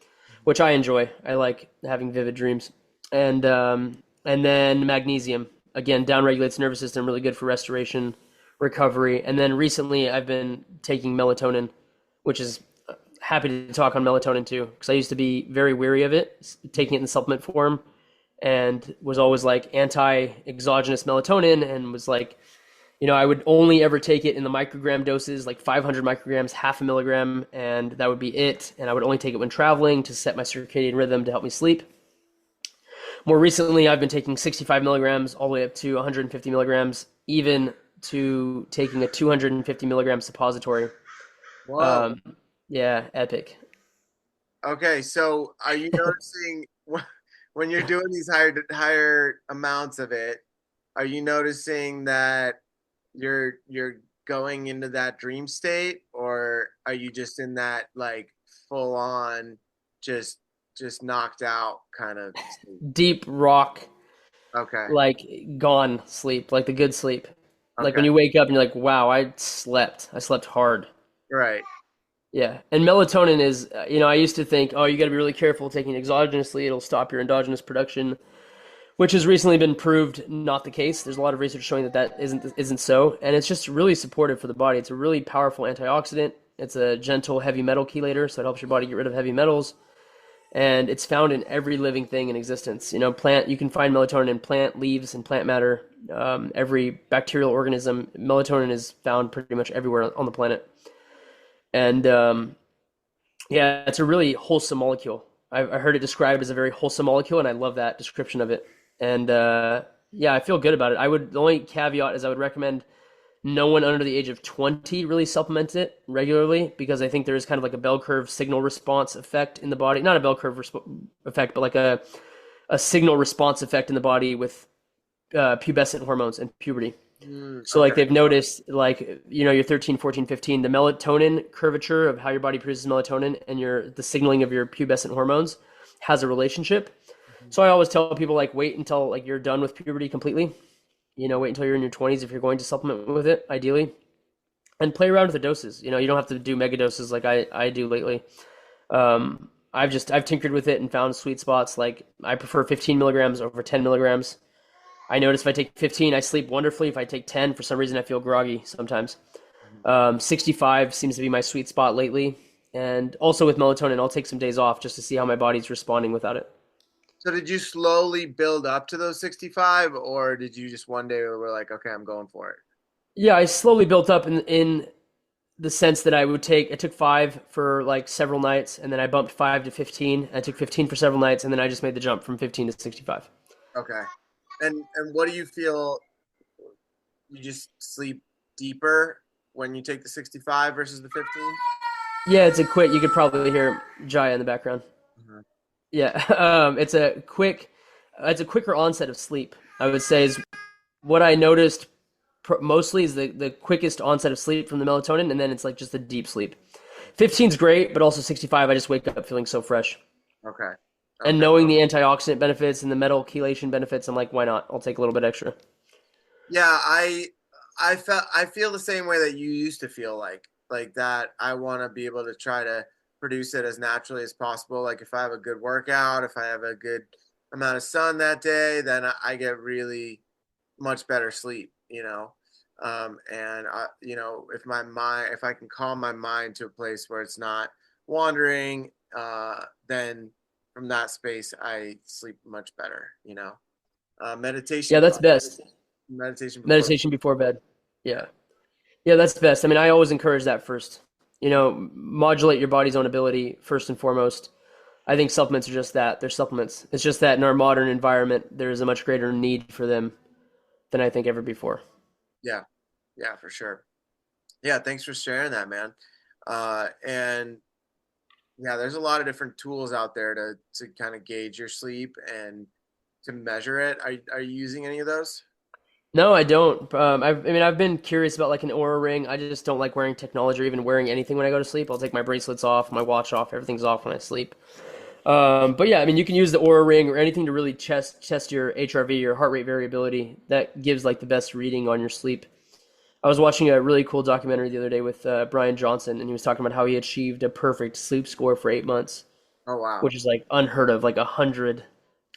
which I enjoy. I like having vivid dreams. And then magnesium, again, downregulates the nervous system, really good for restoration, recovery. And then recently I've been taking melatonin, which is happy to talk on melatonin too, because I used to be very weary of it, taking it in supplement form, and was always like anti-exogenous melatonin, and was like, I would only ever take it in the microgram doses, like 500 micrograms, half a milligram, and that would be it. And I would only take it when traveling to set my circadian rhythm to help me sleep. More recently, I've been taking 65 milligrams all the way up to 150 milligrams, even to taking a 250 milligram suppository. Whoa. Yeah, epic. Okay, so are you noticing when you're doing these higher amounts of it, are you noticing that you're going into that dream state, or are you just in that like full on just knocked out kind of sleep? Deep rock, Okay. like gone sleep, like the good sleep. Like Okay. when you wake up and you're like, wow, I slept. I slept hard. Right. Yeah. And melatonin is, I used to think, oh, you got to be really careful taking it exogenously. It'll stop your endogenous production, which has recently been proved not the case. There's a lot of research showing that isn't so, and it's just really supportive for the body. It's a really powerful antioxidant. It's a gentle heavy metal chelator, so it helps your body get rid of heavy metals. And it's found in every living thing in existence. You can find melatonin in plant leaves and plant matter. Every bacterial organism, melatonin is found pretty much everywhere on the planet. And yeah, it's a really wholesome molecule. I heard it described as a very wholesome molecule, and I love that description of it. And yeah, I feel good about it. The only caveat is I would recommend no one under the age of 20 really supplement it regularly, because I think there is kind of like a bell curve signal response effect in the body. Not a bell curve effect, but like a signal response effect in the body with pubescent hormones and puberty. So like Okay. they've noticed, like, you're 13, 14, 15, the melatonin curvature of how your body produces melatonin and the signaling of your pubescent hormones has a relationship. So I always tell people, like, wait until like you're done with puberty completely. Wait until you're in your 20s if you're going to supplement with it, ideally. And play around with the doses. You don't have to do mega doses like I do lately. I've tinkered with it and found sweet spots. Like, I prefer 15 milligrams over 10 milligrams. I notice if I take 15, I sleep wonderfully. If I take 10, for some reason, I feel groggy sometimes. 65 seems to be my sweet spot lately. And also with melatonin, I'll take some days off just to see how my body's responding without it. So did you slowly build up to those 65, or did you just one day were like, okay, I'm going for it? Yeah, I slowly built up in the sense that I took 5 for like several nights, and then I bumped 5 to 15. I took 15 for several nights, and then I just made the jump from 15 to 65. Okay. And what do you feel, you just sleep deeper when you take the 65 versus the 15? Yeah, you could probably hear Jaya in the background. Mhm. Yeah, it's a quicker onset of sleep, I would say, is what I noticed mostly is the quickest onset of sleep from the melatonin, and then it's like just a deep sleep. 15 is great, but also 65, I just wake up feeling so fresh. Okay. And Okay. knowing the antioxidant benefits and the metal chelation benefits, I'm like, why not? I'll take a little bit extra. Yeah, I feel the same way that you used to feel, like that I want to be able to try to produce it as naturally as possible. Like if I have a good workout, if I have a good amount of sun that day, then I get really much better sleep. And if I can calm my mind to a place where it's not wandering, then from that space I sleep much better. Yeah, Meditation, that's best. meditation before. Meditation before bed. Yeah, Yeah. Yeah, that's best. I mean, I always encourage that first. Modulate your body's own ability first and foremost. I think supplements are just that. They're supplements. It's just that in our modern environment, there is a much greater need for them than I think ever before. yeah, yeah, for sure. Yeah, thanks for sharing that, man. And yeah, there's a lot of different tools out there to kind of gauge your sleep and to measure it. Are you using any of those? No, I don't. I've been curious about like an Aura ring. I just don't like wearing technology or even wearing anything when I go to sleep. I'll take my bracelets off, my watch off, everything's off when I sleep. But yeah, I mean, you can use the Aura ring or anything to really test your HRV, your heart rate variability. That gives like the best reading on your sleep. I was watching a really cool documentary the other day with Brian Johnson, and he was talking about how he achieved a perfect sleep score for 8 months, Oh wow. which is like unheard of, like 100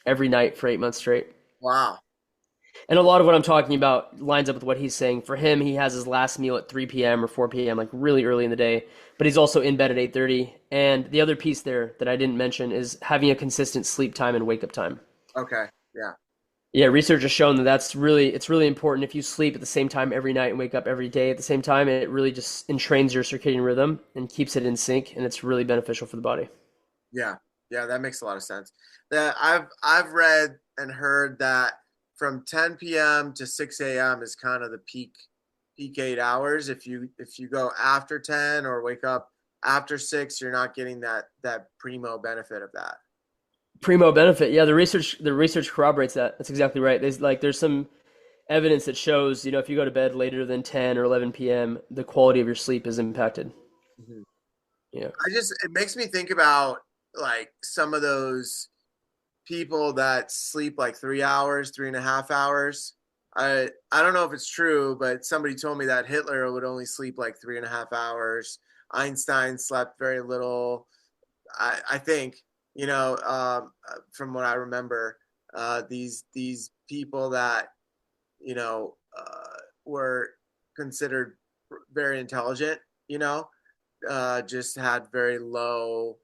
every night for 8 months straight. Wow. And a lot of what I'm talking about lines up with what he's saying. For him, he has his last meal at 3 p.m. or 4 p.m., like really early in the day, but he's also in bed at 8:30. And the other piece there that I didn't mention is having a consistent sleep time and wake up time. Okay. Yeah. Yeah, research has shown that it's really important. If you sleep at the same time every night and wake up every day at the same time, it really just entrains your circadian rhythm and keeps it in sync, and it's really beneficial for the body. Yeah. Yeah, that makes a lot of sense. That I've read and heard that from 10 p.m. to 6 a.m. is kind of the peak 8 hours. If you go after 10 or wake up after 6, you're not getting that primo benefit of that. Primo benefit, yeah, the research corroborates that. That's exactly right. There's some evidence that shows, if you go to bed later than 10 or 11 p.m., the quality of your sleep is impacted. Mhm. Yeah. It makes me think about like some of those people that sleep like 3 hours, 3.5 hours. I don't know if it's true, but somebody told me that Hitler would only sleep like 3.5 hours. Einstein slept very little. I think, from what I remember, these people that were considered very intelligent, just had very low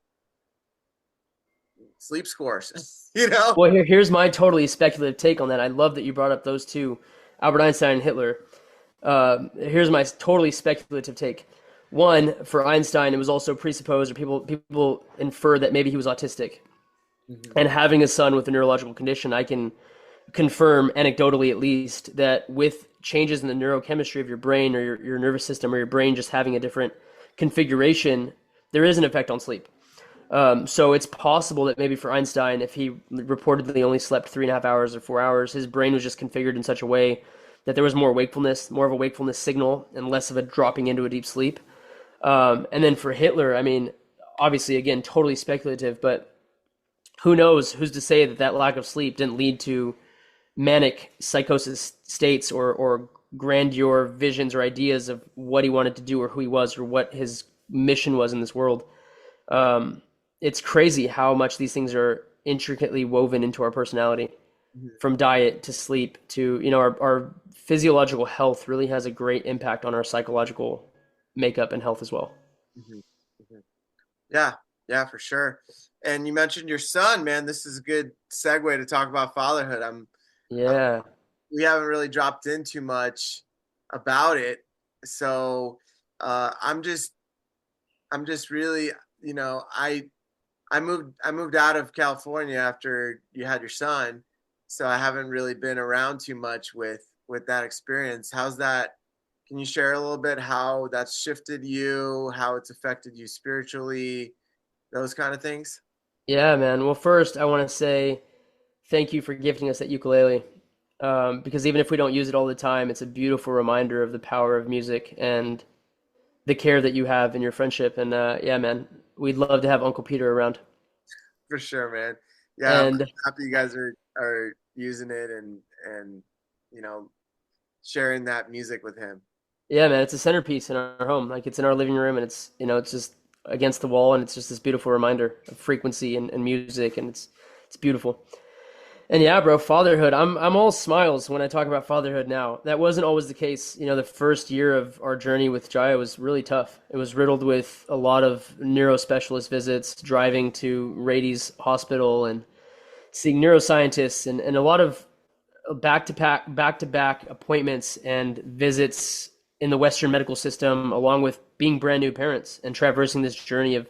sleep scores. Well, here's my totally speculative take on that. I love that you brought up those two, Albert Einstein and Hitler. Here's my totally speculative take. One, for Einstein, it was also presupposed, or people infer that maybe he was autistic. Mhm. And having a son with a neurological condition, I can confirm, anecdotally at least, that with changes in the neurochemistry of your brain or your nervous system or your brain just having a different configuration, there is an effect on sleep. So it's possible that maybe for Einstein, if he reportedly only slept 3.5 hours or 4 hours, his brain was just configured in such a way that there was more wakefulness, more of a wakefulness signal, and less of a dropping into a deep sleep. And then for Hitler, I mean, obviously, again, totally speculative, but who knows? Who's to say that that lack of sleep didn't lead to manic psychosis states or grandeur visions or ideas of what he wanted to do or who he was or what his mission was in this world? Um, it's crazy how much these things are intricately woven into our personality, Mhm. from diet to sleep to, our physiological health really has a great impact on our psychological makeup and health as well. Mhm. Mhm. Yeah, yeah, for sure. And you mentioned your son, man. This is a good segue to talk about fatherhood. I'm Yeah. We haven't really dropped in too much about it, so uh, I'm just I'm just really, I moved out of California after you had your son, so I haven't really been around too much with that experience. How's that? Can you share a little bit how that's shifted you, how it's affected you spiritually, those kind of things? Yeah, man. Well, first, I want to say thank you for gifting us that ukulele. Because even if we don't use it all the time, it's a beautiful reminder of the power of music and the care that you have in your friendship. And yeah, man, we'd love to have Uncle Peter around. For sure, man. Yeah, I'm And happy you guys are using it and you know sharing that music with him. yeah, man, it's a centerpiece in our home. Like it's in our living room, and it's just against the wall, and it's just this beautiful reminder of frequency and music, and it's beautiful. And yeah, bro, fatherhood. I'm all smiles when I talk about fatherhood now. That wasn't always the case. You know, the first year of our journey with Jaya was really tough. It was riddled with a lot of neuro specialist visits, driving to Rady's hospital and seeing neuroscientists and a lot of back to back appointments and visits in the Western medical system, along with being brand new parents and traversing this journey of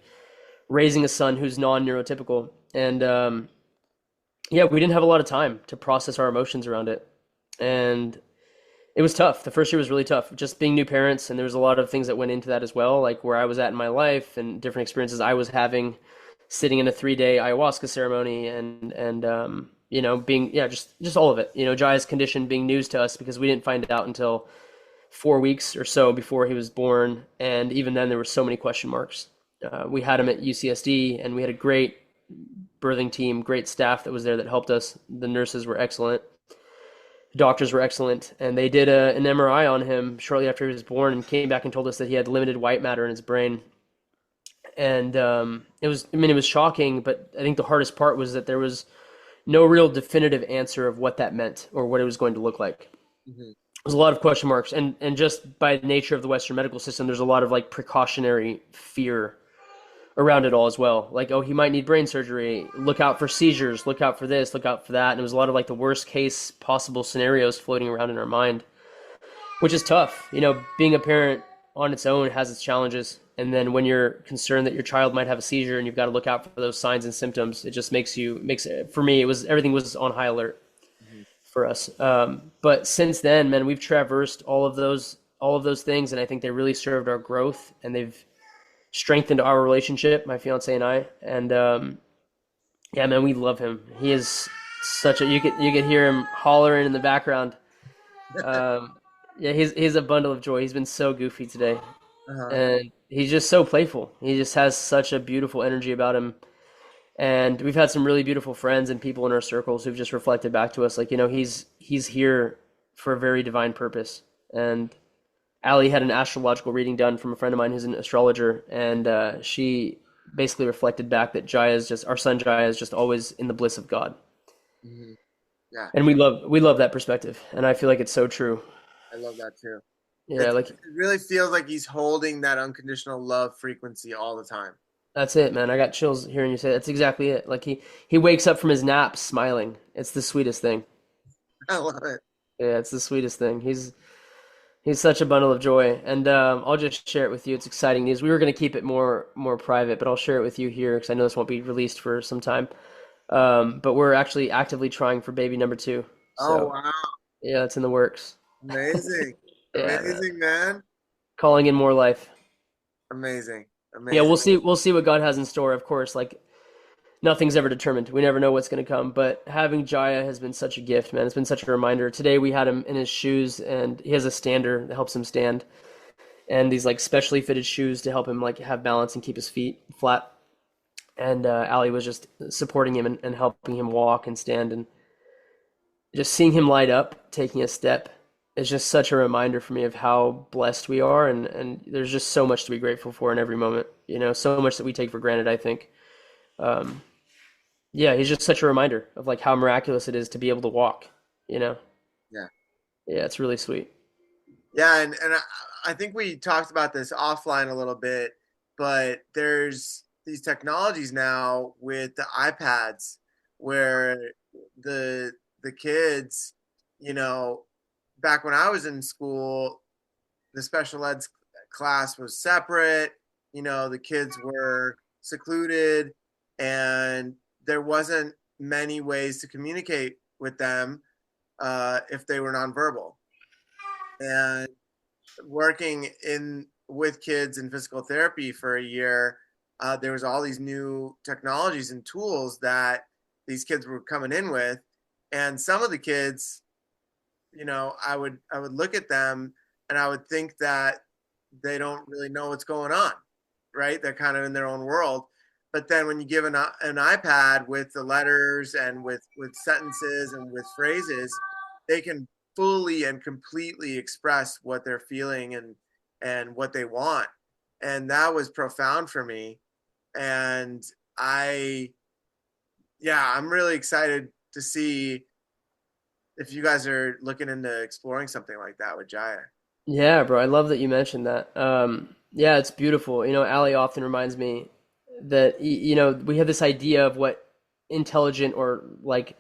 raising a son who's non-neurotypical. And yeah, we didn't have a lot of time to process our emotions around it. And it was tough. The first year was really tough, just being new parents. And there was a lot of things that went into that as well, like where I was at in my life and different experiences I was having sitting in a 3 day ayahuasca ceremony and you know, being, yeah, just all of it. You know, Jaya's condition being news to us because we didn't find it out until 4 weeks or so before he was born. And even then, there were so many question marks. We had him at UCSD, and we had a great birthing team, great staff that was there that helped us. The nurses were excellent, doctors were excellent, and they did an MRI on him shortly after he was born and came back and told us that he had limited white matter in his brain. And it was, I mean, it was shocking, but I think the hardest part was that there was no real definitive answer of what that meant or what it was going to look like. Hmm. There's a lot of question marks, and just by nature of the Western medical system, there's a lot of like precautionary fear around it all as well. Like, oh, he might need brain surgery. Look out for seizures. Look out for this. Look out for that. And it was a lot of like the worst case possible scenarios floating around in our mind, which is tough. You know, being a parent on its own has its challenges. And then when you're concerned that your child might have a seizure and you've got to look out for those signs and symptoms, it just makes it, for me, it was, everything was on high alert Hmm. for us. But since then, man, we've traversed all of those things, and I think they really served our growth, and they've strengthened our relationship, my fiance and I. And yeah, man, we love him. He is such a, you could hear him hollering in the background. Um, yeah, he's a bundle of joy. He's been so goofy today, Uh-huh. and he's just so playful. He just has such a beautiful energy about him. And we've had some really beautiful friends and people in our circles who've just reflected back to us, like, you know, he's here for a very divine purpose. And Allie had an astrological reading done from a friend of mine who's an astrologer, and she basically reflected back that Jaya is just, our son Jaya is just always in the bliss of God, Hmm. Yeah, and we love that perspective, and I feel like it's so true. I love that too. Yeah, like It really feels like he's holding that unconditional love frequency all the time. that's it, man. I got chills hearing you say that. That's exactly it. Like he wakes up from his nap smiling. It's the sweetest thing. I love it. Yeah, it's the sweetest thing. He's such a bundle of joy, and I'll just share it with you. It's exciting news. We were going to keep it more private, but I'll share it with you here because I know this won't be released for some time. But we're actually actively trying for baby number two. Oh So wow. yeah, it's in the works. Amazing. Yeah, man. Amazing, man. Calling in more life. Amazing. Yeah, Amazing. we'll see what God has in store. Of course, like nothing's ever determined. We never know what's going to come. But having Jaya has been such a gift, man. It's been such a reminder. Today we had him in his shoes, and he has a stander that helps him stand, and these like specially fitted shoes to help him like have balance and keep his feet flat. And Allie was just supporting him and helping him walk and stand, and just seeing him light up, taking a step, is just such a reminder for me of how blessed we are, and there's just so much to be grateful for in every moment. You know, so much that we take for granted, I think. Um, yeah, he's just such a reminder of like how miraculous it is to be able to walk, you know? Yeah. Yeah, it's really sweet. Yeah, and I think we talked about this offline a little bit, but there's these technologies now with the iPads where the the kids, you know, back when I was in school, the special ed class was separate. You know, the kids were secluded, and there wasn't many ways to communicate with them if they were nonverbal. And working in with kids in physical therapy for a year, there was all these new technologies and tools that these kids were coming in with, and some of the kids, you know, I would look at them and I would think that they don't really know what's going on, right? They're kind of in their own world. But then when you give an iPad with the letters and with sentences and with phrases, they can fully and completely express what they're feeling and what they want. And that was profound for me. And I, yeah, I'm really excited to see if you guys are looking into exploring something like that with Jaya. Yeah, bro, I love that you mentioned that. Yeah, it's beautiful. You know, Ali often reminds me that you know, we have this idea of what intelligent or like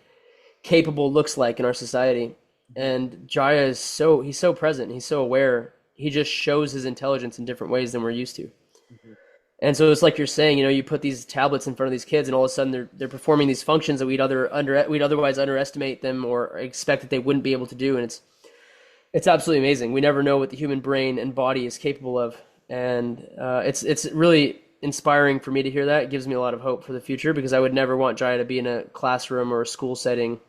capable looks like in our society. Mhm. And Jaya is so he's so present, he's so aware. He just shows his intelligence in different ways than we're used to. Mhm. And so it's like you're saying, you know, you put these tablets in front of these kids, and all of a sudden they're performing these functions that we'd otherwise underestimate them or expect that they wouldn't be able to do, and it's absolutely amazing. We never know what the human brain and body is capable of, and it's really inspiring for me to hear that. It gives me a lot of hope for the future because I would never want Jaya to be in a classroom or a school setting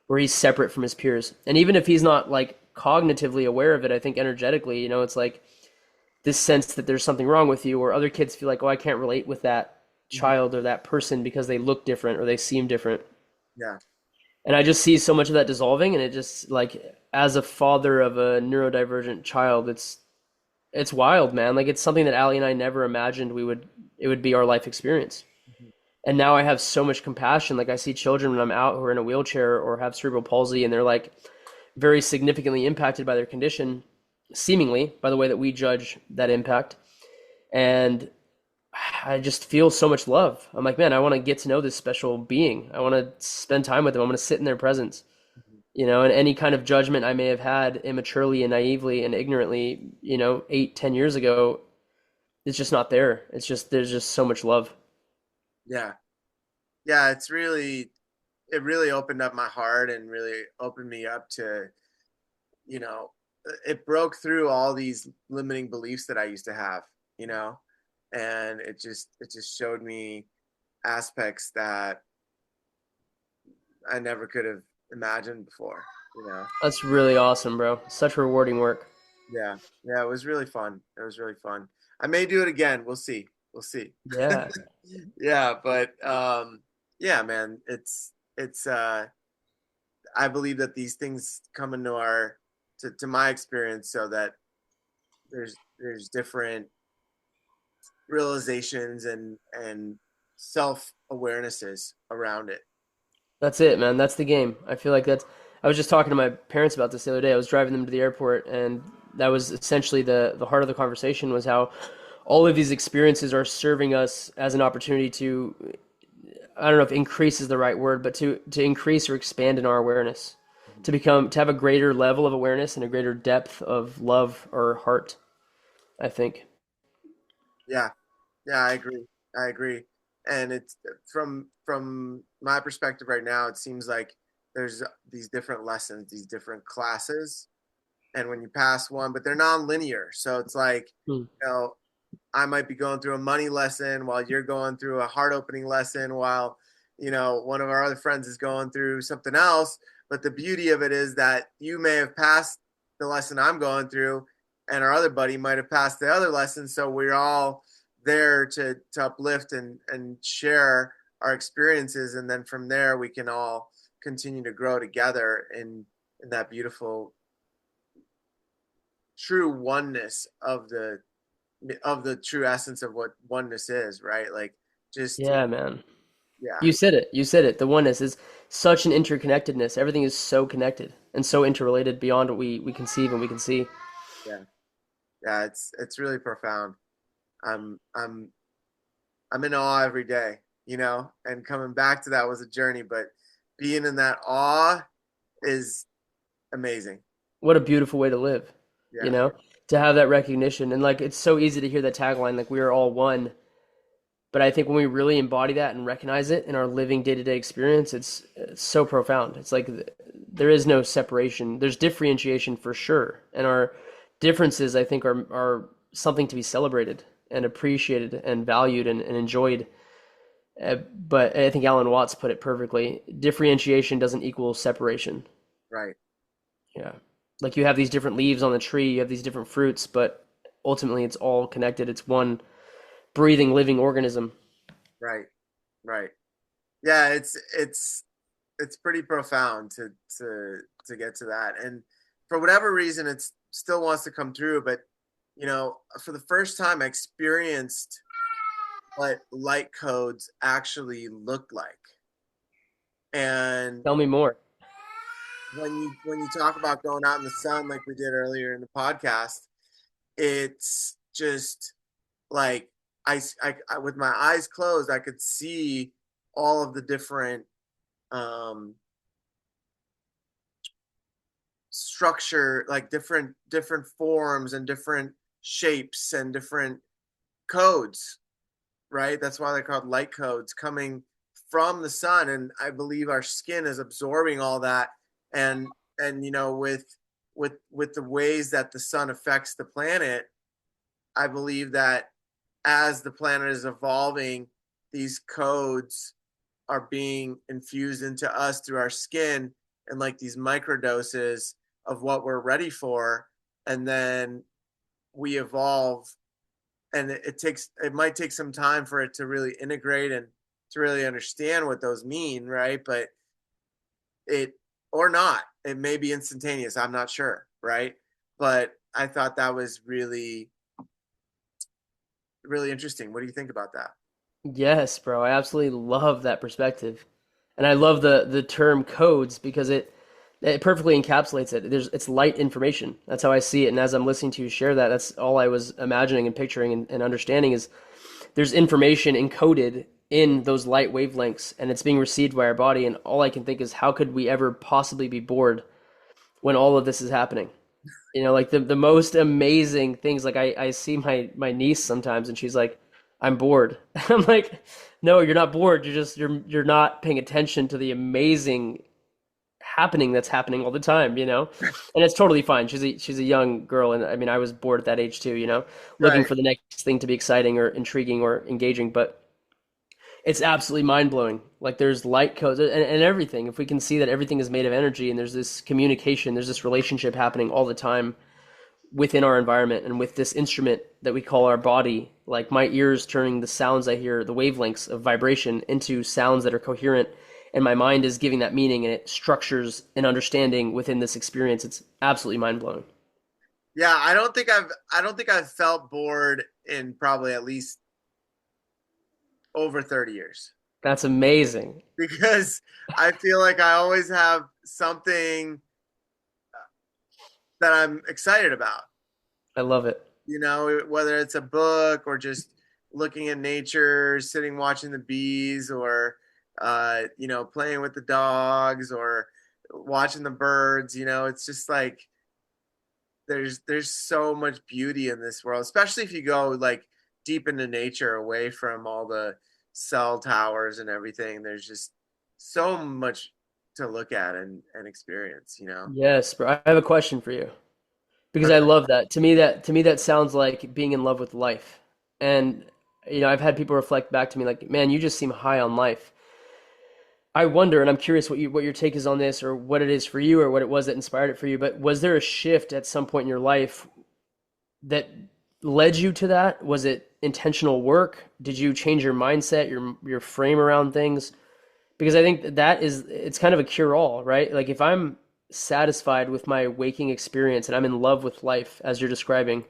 where he's separate from his peers. And even if he's not like cognitively aware of it, I think energetically, you know, it's like this sense that there's something wrong with you, or other kids feel like, oh, I can't relate with that Mhm. child or that person because they look different or they seem different. Yeah. And I just see so much of that dissolving, and it just like as a father of a neurodivergent child, it's wild, man. Like it's something that Ali and I never imagined we would it would be our life experience. Mhm. And now I have so much compassion. Like I see children when I'm out who are in a wheelchair or have cerebral palsy, and they're like very significantly impacted by their condition, seemingly by the way that we judge that impact. And I just feel so much love. I'm like, man, I want to get to know this special being. I want to spend time with them. I want to sit in their presence, Mhm. you know, and any kind of judgment I may have had immaturely and naively and ignorantly, you know, 8, 10 years ago, it's just not there. It's just, there's just so much love. Yeah. Yeah. It really opened up my heart and really opened me up to, you know, it broke through all these limiting beliefs that I used to have, you know, and it just showed me aspects that I never could have imagined before, you know. That's really awesome, bro. Such rewarding work. Yeah. Yeah, it was really fun. It was really fun. I may do it again. We'll see. We'll see. Yeah. Yeah, but yeah, man, it's I believe that these things come into our to my experience so that there's different realizations and self awarenesses around it. That's it, man. That's the game. I feel like that's. I was just talking to my parents about this the other day. I was driving them to the airport, and that was essentially the heart of the conversation was how all of these experiences are serving us as an opportunity to, I don't know if increase is the right word, but to increase or expand in our awareness, to have a greater level of awareness and a greater depth of love or heart, I think. Yeah, yeah, I agree. I agree. And it's from my perspective right now, it seems like there's these different lessons, these different classes, and when you pass one, but they're non-linear. So it's like, Hmm. you know, I might be going through a money lesson while you're going through a heart opening lesson while, you know, one of our other friends is going through something else. But the beauty of it is that you may have passed the lesson I'm going through, and our other buddy might have passed the other lesson. So we're all there to uplift and share our experiences. And then from there, we can all continue to grow together in that beautiful, true oneness of the true essence of what oneness is, right? Like just Yeah, man. yeah, You said it. You said it. The oneness is such an interconnectedness. Everything is so connected and so interrelated beyond what we conceive and we can see. yeah, yeah. It's really profound. I'm I'm I'm in awe every day, you know, and coming back to that was a journey, but being in that awe is amazing. What a beautiful way to live, you Yeah, know, to have that recognition. And like, it's so easy to hear that tagline, like, we are all one. But I think when we really embody that and recognize it in our living day-to-day experience, it's so profound. It's like there is no separation. There's differentiation for sure. And our differences, I think, are something to be celebrated and appreciated and valued and enjoyed. But I think Alan Watts put it perfectly. Differentiation doesn't equal separation. right, Yeah. Like you have these different leaves on the tree, you have these different fruits, but ultimately it's all connected. It's one breathing, living organism. right, right. Yeah, it's pretty profound to get to that, and for whatever reason, it still wants to come through. But you know, for the first time, I experienced what light codes actually looked like. And Tell me more. when you talk about going out in the sun like we did earlier in the podcast, it's just like with my eyes closed, I could see all of the different um, structure, like different forms and different shapes and different codes, right? That's why they're called light codes coming from the sun. And I believe our skin is absorbing all that. And with the ways that the sun affects the planet, I believe that as the planet is evolving, these codes are being infused into us through our skin and like these microdoses of what we're ready for. And then we evolve, and it might take some time for it to really integrate and to really understand what those mean, right? But it or not, it may be instantaneous. I'm not sure, right? But I thought that was really really interesting. What do you think about that? Yes, bro. I absolutely love that perspective. And I love the term codes because it perfectly encapsulates it. It's light information. That's how I see it. And as I'm listening to you share that, that's all I was imagining and picturing and understanding is there's information encoded in those light wavelengths and it's being received by our body. And all I can think is how could we ever possibly be bored when all of this is happening? You know, like the most amazing things. Like I see my niece sometimes and she's like, I'm bored. I'm like, no, you're not bored. You're not paying attention to the amazing happening that's happening all the time, you know? And it's totally fine. She's a young girl and I mean I was bored at that age too, you know, looking Right. for the next thing to be exciting or intriguing or engaging, but it's absolutely mind-blowing. Like there's light codes and everything. If we can see that everything is made of energy and there's this communication, there's this relationship happening all the time within our environment and with this instrument that we call our body, like my ears turning the sounds I hear, the wavelengths of vibration into sounds that are coherent, and my mind is giving that meaning and it structures an understanding within this experience. It's absolutely mind blowing. Yeah, I don't think I've felt bored in probably at least over 30 years That's amazing. because I feel like I always have something that I'm excited about. I love it. You know, whether it's a book or just looking at nature, sitting watching the bees, or playing with the dogs or watching the birds. You know, it's just like there's so much beauty in this world, especially if you go like deep into nature, away from all the cell towers and everything. There's just so much to look at and experience. You know. Yes, bro. I have a question for you because I Okay. love that. To me that sounds like being in love with life. And I've had people reflect back to me like, "Man, you just seem high on life." I wonder, and I'm curious what your take is on this, or what it is for you, or what it was that inspired it for you. But was there a shift at some point in your life that led you to that? Was it intentional work? Did you change your mindset, your frame around things? Because I think it's kind of a cure-all, right? Like if I'm satisfied with my waking experience and I'm in love with life, as you're describing,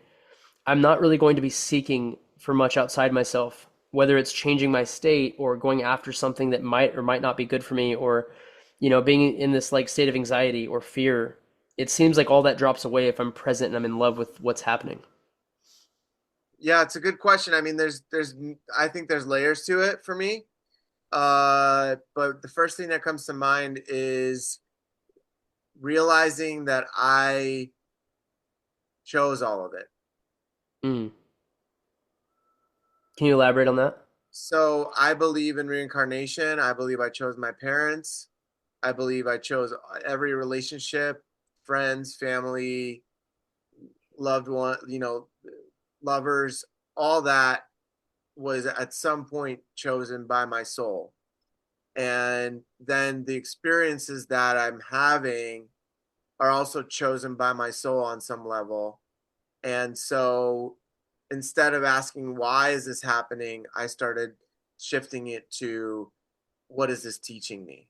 I'm not really going to be seeking for much outside myself, whether it's changing my state or going after something that might or might not be good for me, or being in this like state of anxiety or fear. It seems like all that drops away if I'm present and I'm in love with what's happening. Yeah, it's a good question. I mean, there's I think there's layers to it for me. But the first thing that comes to mind is realizing that I chose all of it. Mm. Can you elaborate on that? So I believe in reincarnation. I believe I chose my parents. I believe I chose every relationship, friends, family, loved one, lovers, all that was at some point chosen by my soul. And then the experiences that I'm having are also chosen by my soul on some level. And so instead of asking, why is this happening? I started shifting it to, what is this teaching me?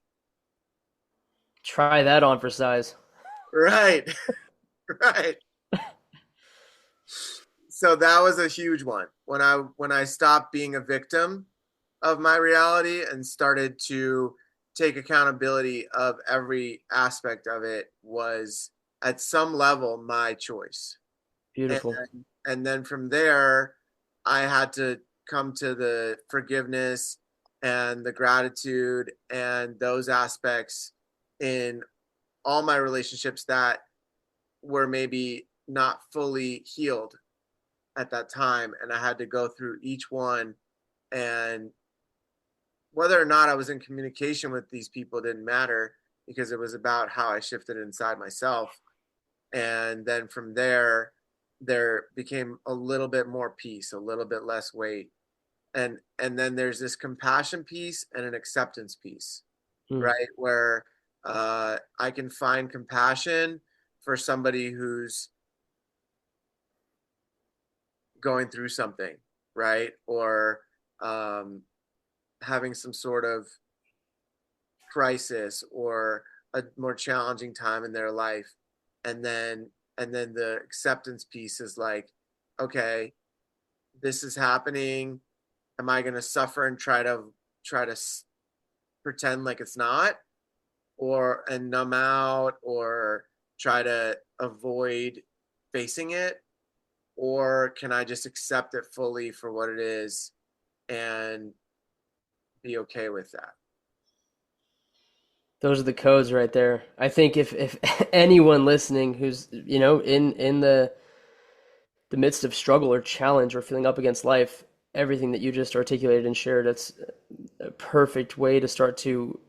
Try that on for size. Right. Right. So that was a huge one when I stopped being a victim of my reality and started to take accountability of every aspect of it was at some level my choice. And Beautiful. and then from there, I had to come to the forgiveness and the gratitude and those aspects in all my relationships that were maybe not fully healed at that time. And I had to go through each one, and whether or not I was in communication with these people didn't matter, because it was about how I shifted inside myself. And then from there became a little bit more peace, a little bit less weight. And then there's this compassion piece and an acceptance piece, Mm. right? Where I can find compassion for somebody who's going through something, right? Or um, having some sort of crisis or a more challenging time in their life. And then the acceptance piece is like, okay, this is happening. Am I going to suffer and try to pretend like it's not, or and numb out, or try to avoid facing it? Or can I just accept it fully for what it is and be okay with that? Those are the codes right there. I think if anyone listening who's, in the midst of struggle or challenge or feeling up against life, everything that you just articulated and shared, that's a perfect way to start to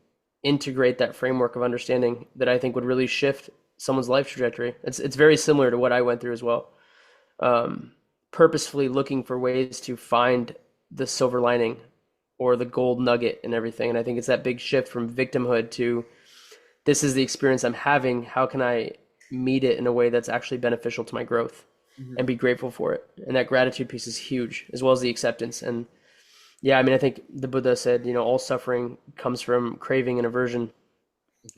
integrate that framework of understanding that I think would really shift someone's life trajectory. It's very similar to what I went through as well. Um, Purposefully looking for ways to find the silver lining or the gold nugget and everything. And I think it's that big shift from victimhood to this is the experience I'm having. How can I meet it in a way that's actually beneficial to my growth Mm-hmm. and be grateful for it? And that gratitude piece is huge, as well as the acceptance. And yeah, I mean, I think the Buddha said, all suffering comes from craving and aversion.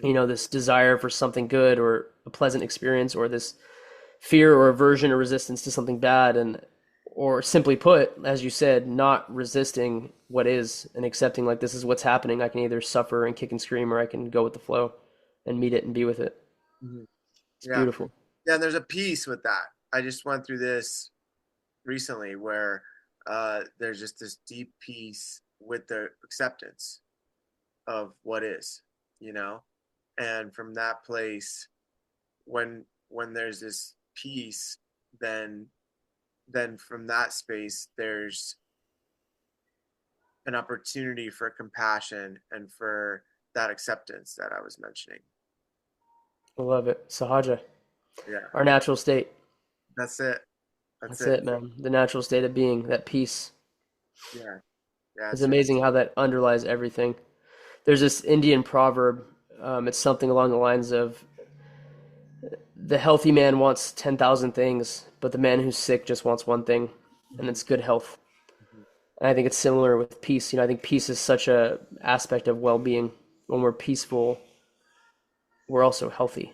Mm-hmm. This desire for something good or a pleasant experience, or this fear or aversion or resistance to something bad. And or simply put, as you said, not resisting what is and accepting like this is what's happening. I can either suffer and kick and scream, or I can go with the flow and meet it and be with it. Mm-hmm. It's Yeah. beautiful. Yeah, and there's a piece with that. I just went through this recently where there's just this deep piece with the acceptance of what is, you know? And from that place, when there's this peace, then from that space there's an opportunity for compassion and for that acceptance that I was mentioning. I love it. Sahaja, Yeah, our natural state. that's it. That's That's it. it, man. The natural state of being, that peace. Yeah, yeah, It's it's really amazing how that underlies everything. There's this Indian proverb. It's something along the lines of the healthy man wants 10,000 things, but the man who's sick just wants one thing, and mm-hmm, it's good health. mm-hmm. And I think it's similar with peace. I think peace is such a aspect of well-being. When we're peaceful, we're also healthy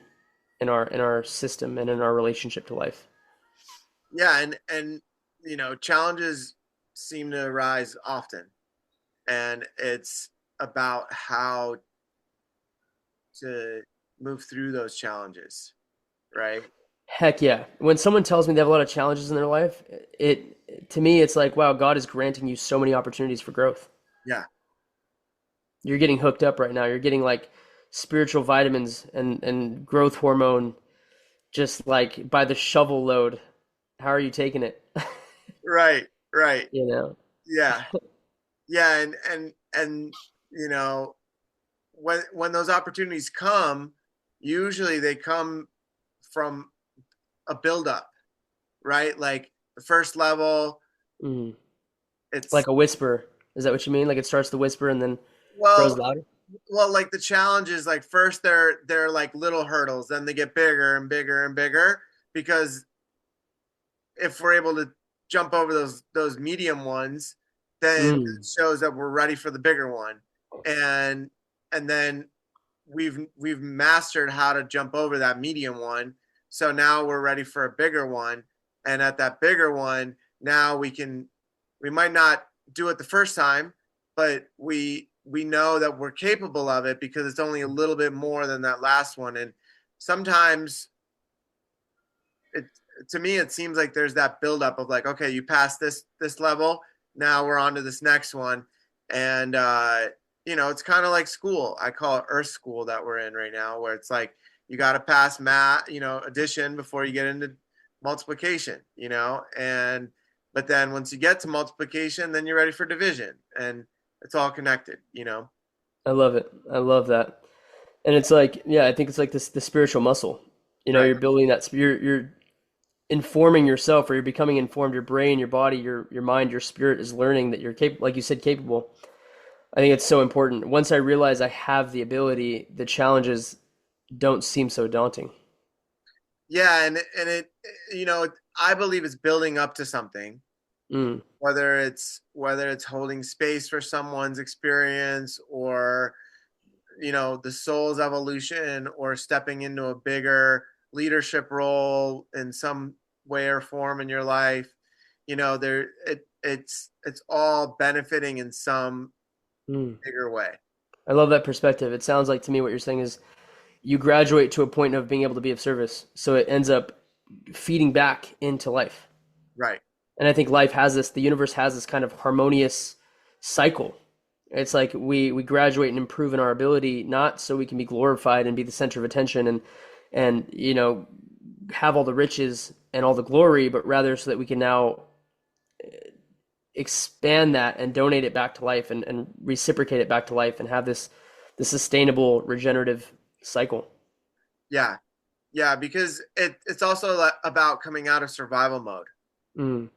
in our system and in our relationship to life. Yeah, and challenges seem to arise often, and it's about how to move through those challenges, right? Heck yeah. When someone tells me they have a lot of challenges in their life, it to me it's like, wow, God is granting you so many opportunities for growth. Yeah. You're getting hooked up right now. You're getting like spiritual vitamins and growth hormone just like by the shovel load. How are you taking it? Right, right. You know? Yeah. Yeah, and you know, when those opportunities come, usually they come from a buildup, right? Like the first level, Mm. it's Like a whisper. Is that what you mean? Like it starts to whisper and then grows well, louder? like the challenges, like first they're like little hurdles, then they get bigger and bigger and bigger, because if we're able to jump over those medium ones, then it Mm. shows that we're ready for the bigger one. And and then we've mastered how to jump over that medium one. So now we're ready for a bigger one. And at that bigger one, now we might not do it the first time, but we know that we're capable of it because it's only a little bit more than that last one. And sometimes it, to me, it seems like there's that buildup of like, okay, you passed this level, now we're on to this next one. And it's kind of like school. I call it Earth School that we're in right now, where it's like you got to pass math, addition before you get into multiplication, and but then once you get to multiplication, then you're ready for division, and it's all connected. I love it. I love that. And it's like, yeah, I think it's like this the spiritual muscle. Right. You're building that you're informing yourself, or you're becoming informed. Your brain, your body, your mind, your spirit is learning that you're capable, like you said, capable. I think it's so important. Once I realize I have the ability, the challenges don't seem so daunting. Yeah, and I believe it's building up to something, Mm, whether it's holding space for someone's experience, or the soul's evolution, or stepping into a bigger leadership role in some way or form in your life. It's all benefiting in some mm. bigger way. I love that perspective. It sounds like to me what you're saying is you graduate to a point of being able to be of service, so it ends up feeding back into life. Right. And I think life has this, the universe has this kind of harmonious cycle. It's like we graduate and improve in our ability, not so we can be glorified and be the center of attention and have all the riches and all the glory, but rather so that we can now expand that and donate it back to life and reciprocate it back to life and have this sustainable regenerative cycle. Yeah. Yeah, because it's also about coming out of survival mode. Mm.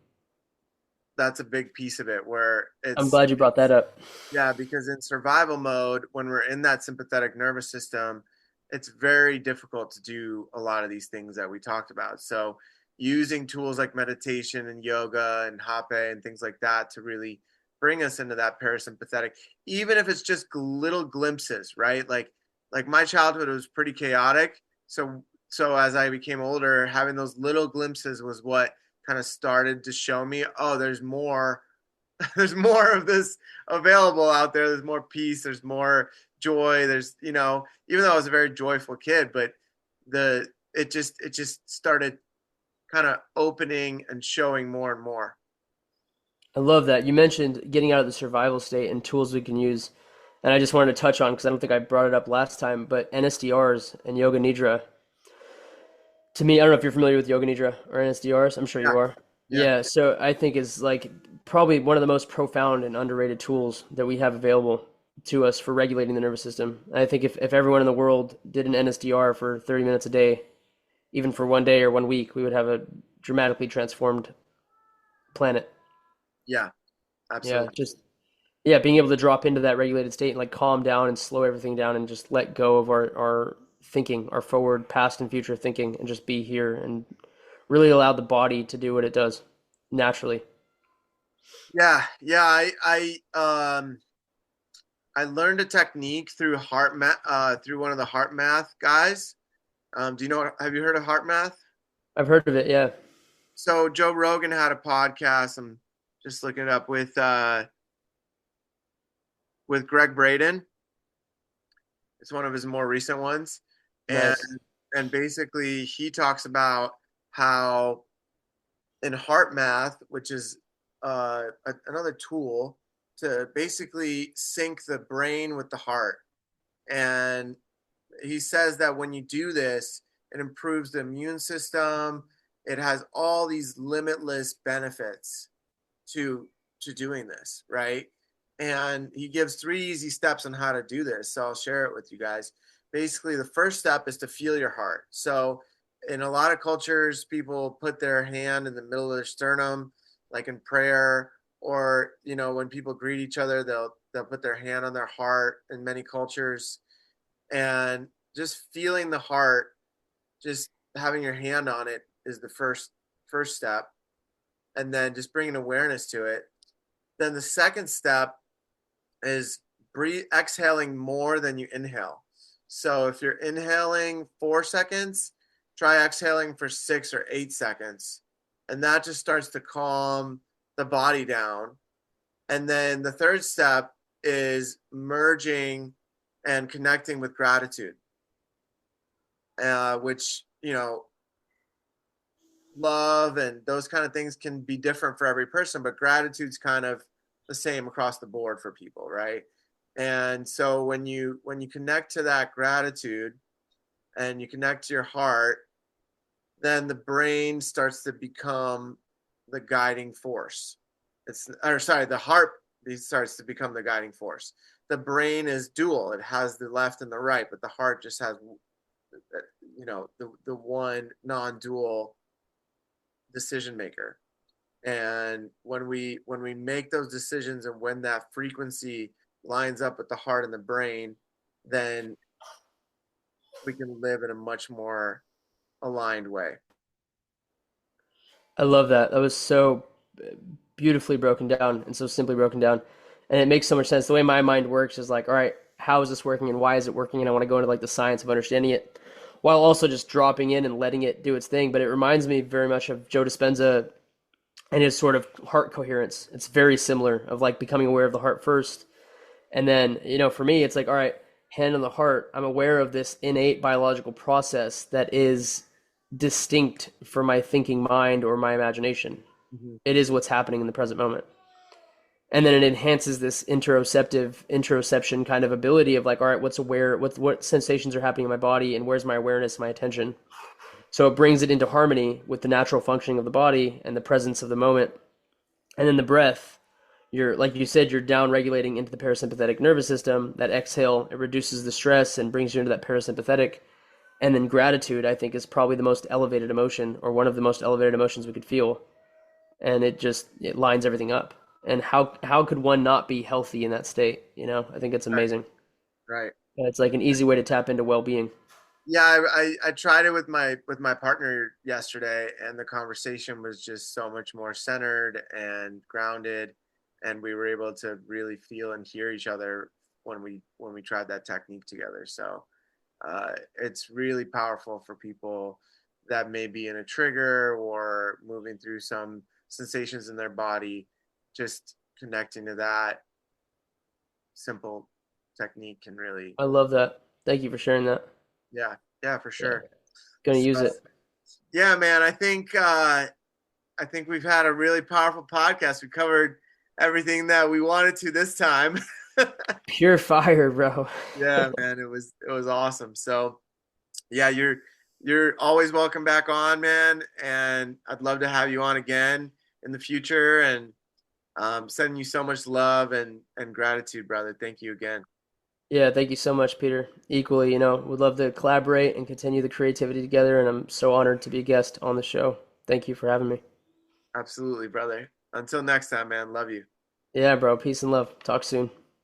That's a big piece of it, where I'm it's, glad you brought that up. yeah, because in survival mode, when we're in that sympathetic nervous system, it's very difficult to do a lot of these things that we talked about. So, using tools like meditation and yoga and hape and things like that to really bring us into that parasympathetic, even if it's just little glimpses, right? Like my childhood was pretty chaotic. So as I became older, having those little glimpses was what kind of started to show me, oh, there's more. There's more of this available out there. There's more peace. There's more joy. Even though I was a very joyful kid, but it just started kind of opening and showing more and more. I love that. You mentioned getting out of the survival state and tools we can use. And I just wanted to touch on, because I don't think I brought it up last time, but NSDRs and Yoga Nidra. To me, I don't know if you're familiar with Yoga Nidra or NSDRs. I'm sure Yeah, you are. yeah, Yeah, so I think is like probably one of the most profound and underrated tools that we have available to us for regulating the nervous system. I think if everyone in the world did an NSDR for 30 minutes a day, even for one day or one week, we would have a dramatically transformed planet. yeah, Yeah, absolutely. just yeah, being able to drop into that regulated state and like calm down and slow everything down and just let go of our thinking, our forward, past, and future thinking, and just be here and really allow the body to do what it does naturally. Yeah, yeah. I learned a technique through heart math, through one of the heart math guys. Do you know? Have you heard of heart math? I've heard of it, yeah. So Joe Rogan had a podcast. I'm just looking it up with Greg Braden. It's one of his more recent ones, and Nice. and basically he talks about how in heart math, which is another tool to basically sync the brain with the heart, and he says that when you do this, it improves the immune system. It has all these limitless benefits to doing this, right? And he gives 3 easy steps on how to do this. So I'll share it with you guys. Basically, the first step is to feel your heart. So in a lot of cultures, people put their hand in the middle of their sternum, like in prayer, or when people greet each other, they'll put their hand on their heart in many cultures, and just feeling the heart, just having your hand on it is the first step, and then just bringing awareness to it. Then the second step is exhaling more than you inhale. So if you're inhaling 4 seconds, try exhaling for 6 or 8 seconds, and that just starts to calm the body down. And then the third step is merging and connecting with gratitude, which, love and those kind of things can be different for every person, but gratitude's kind of the same across the board for people, right? And so when you connect to that gratitude and you connect to your heart, then the brain starts to become the guiding force. The heart starts to become the guiding force. The brain is dual; it has the left and the right, but the heart just has, the one non-dual decision maker. And when we make those decisions, and when that frequency lines up with the heart and the brain, then we can live in a much more aligned way. I love that. That was so beautifully broken down and so simply broken down. And it makes so much sense. The way my mind works is like, all right, how is this working and why is it working? And I want to go into like the science of understanding it while also just dropping in and letting it do its thing. But it reminds me very much of Joe Dispenza and his sort of heart coherence. It's very similar of like becoming aware of the heart first. And then, for me, it's like, all right, hand on the heart, I'm aware of this innate biological process that is distinct from my thinking mind or my imagination. Mm-hmm. It is what's happening in the present moment. And then it enhances this interoception kind of ability of like, all right, what sensations are happening in my body and where's my awareness, my attention. So it brings it into harmony with the natural functioning of the body and the presence of the moment. And then the breath, you're like you said, you're down regulating into the parasympathetic nervous system. That exhale, it reduces the stress and brings you into that parasympathetic. And then gratitude, I think, is probably the most elevated emotion, or one of the most elevated emotions we could feel. And it lines everything up. And how could one not be healthy in that state? I think it's Right, amazing. right. And it's like an easy way to tap into well-being. Yeah, I tried it with my partner yesterday, and the conversation was just so much more centered and grounded, and we were able to really feel and hear each other when we tried that technique together. So it's really powerful for people that may be in a trigger or moving through some sensations in their body. Just connecting to that simple technique can really, I love that. Thank you for sharing that. yeah, yeah, for Yeah, sure. gonna So use it. yeah, man, I think we've had a really powerful podcast. We covered everything that we wanted to this time. Pure fire, bro. Yeah, man, it was awesome. So yeah, you're always welcome back on, man, and I'd love to have you on again in the future. And sending you so much love and gratitude, brother. Thank you again. Yeah, thank you so much, Peter. Equally, would love to collaborate and continue the creativity together, and I'm so honored to be a guest on the show. Thank you for having me. Absolutely, brother. Until next time, man. Love you. Yeah, bro. Peace and love. Talk soon.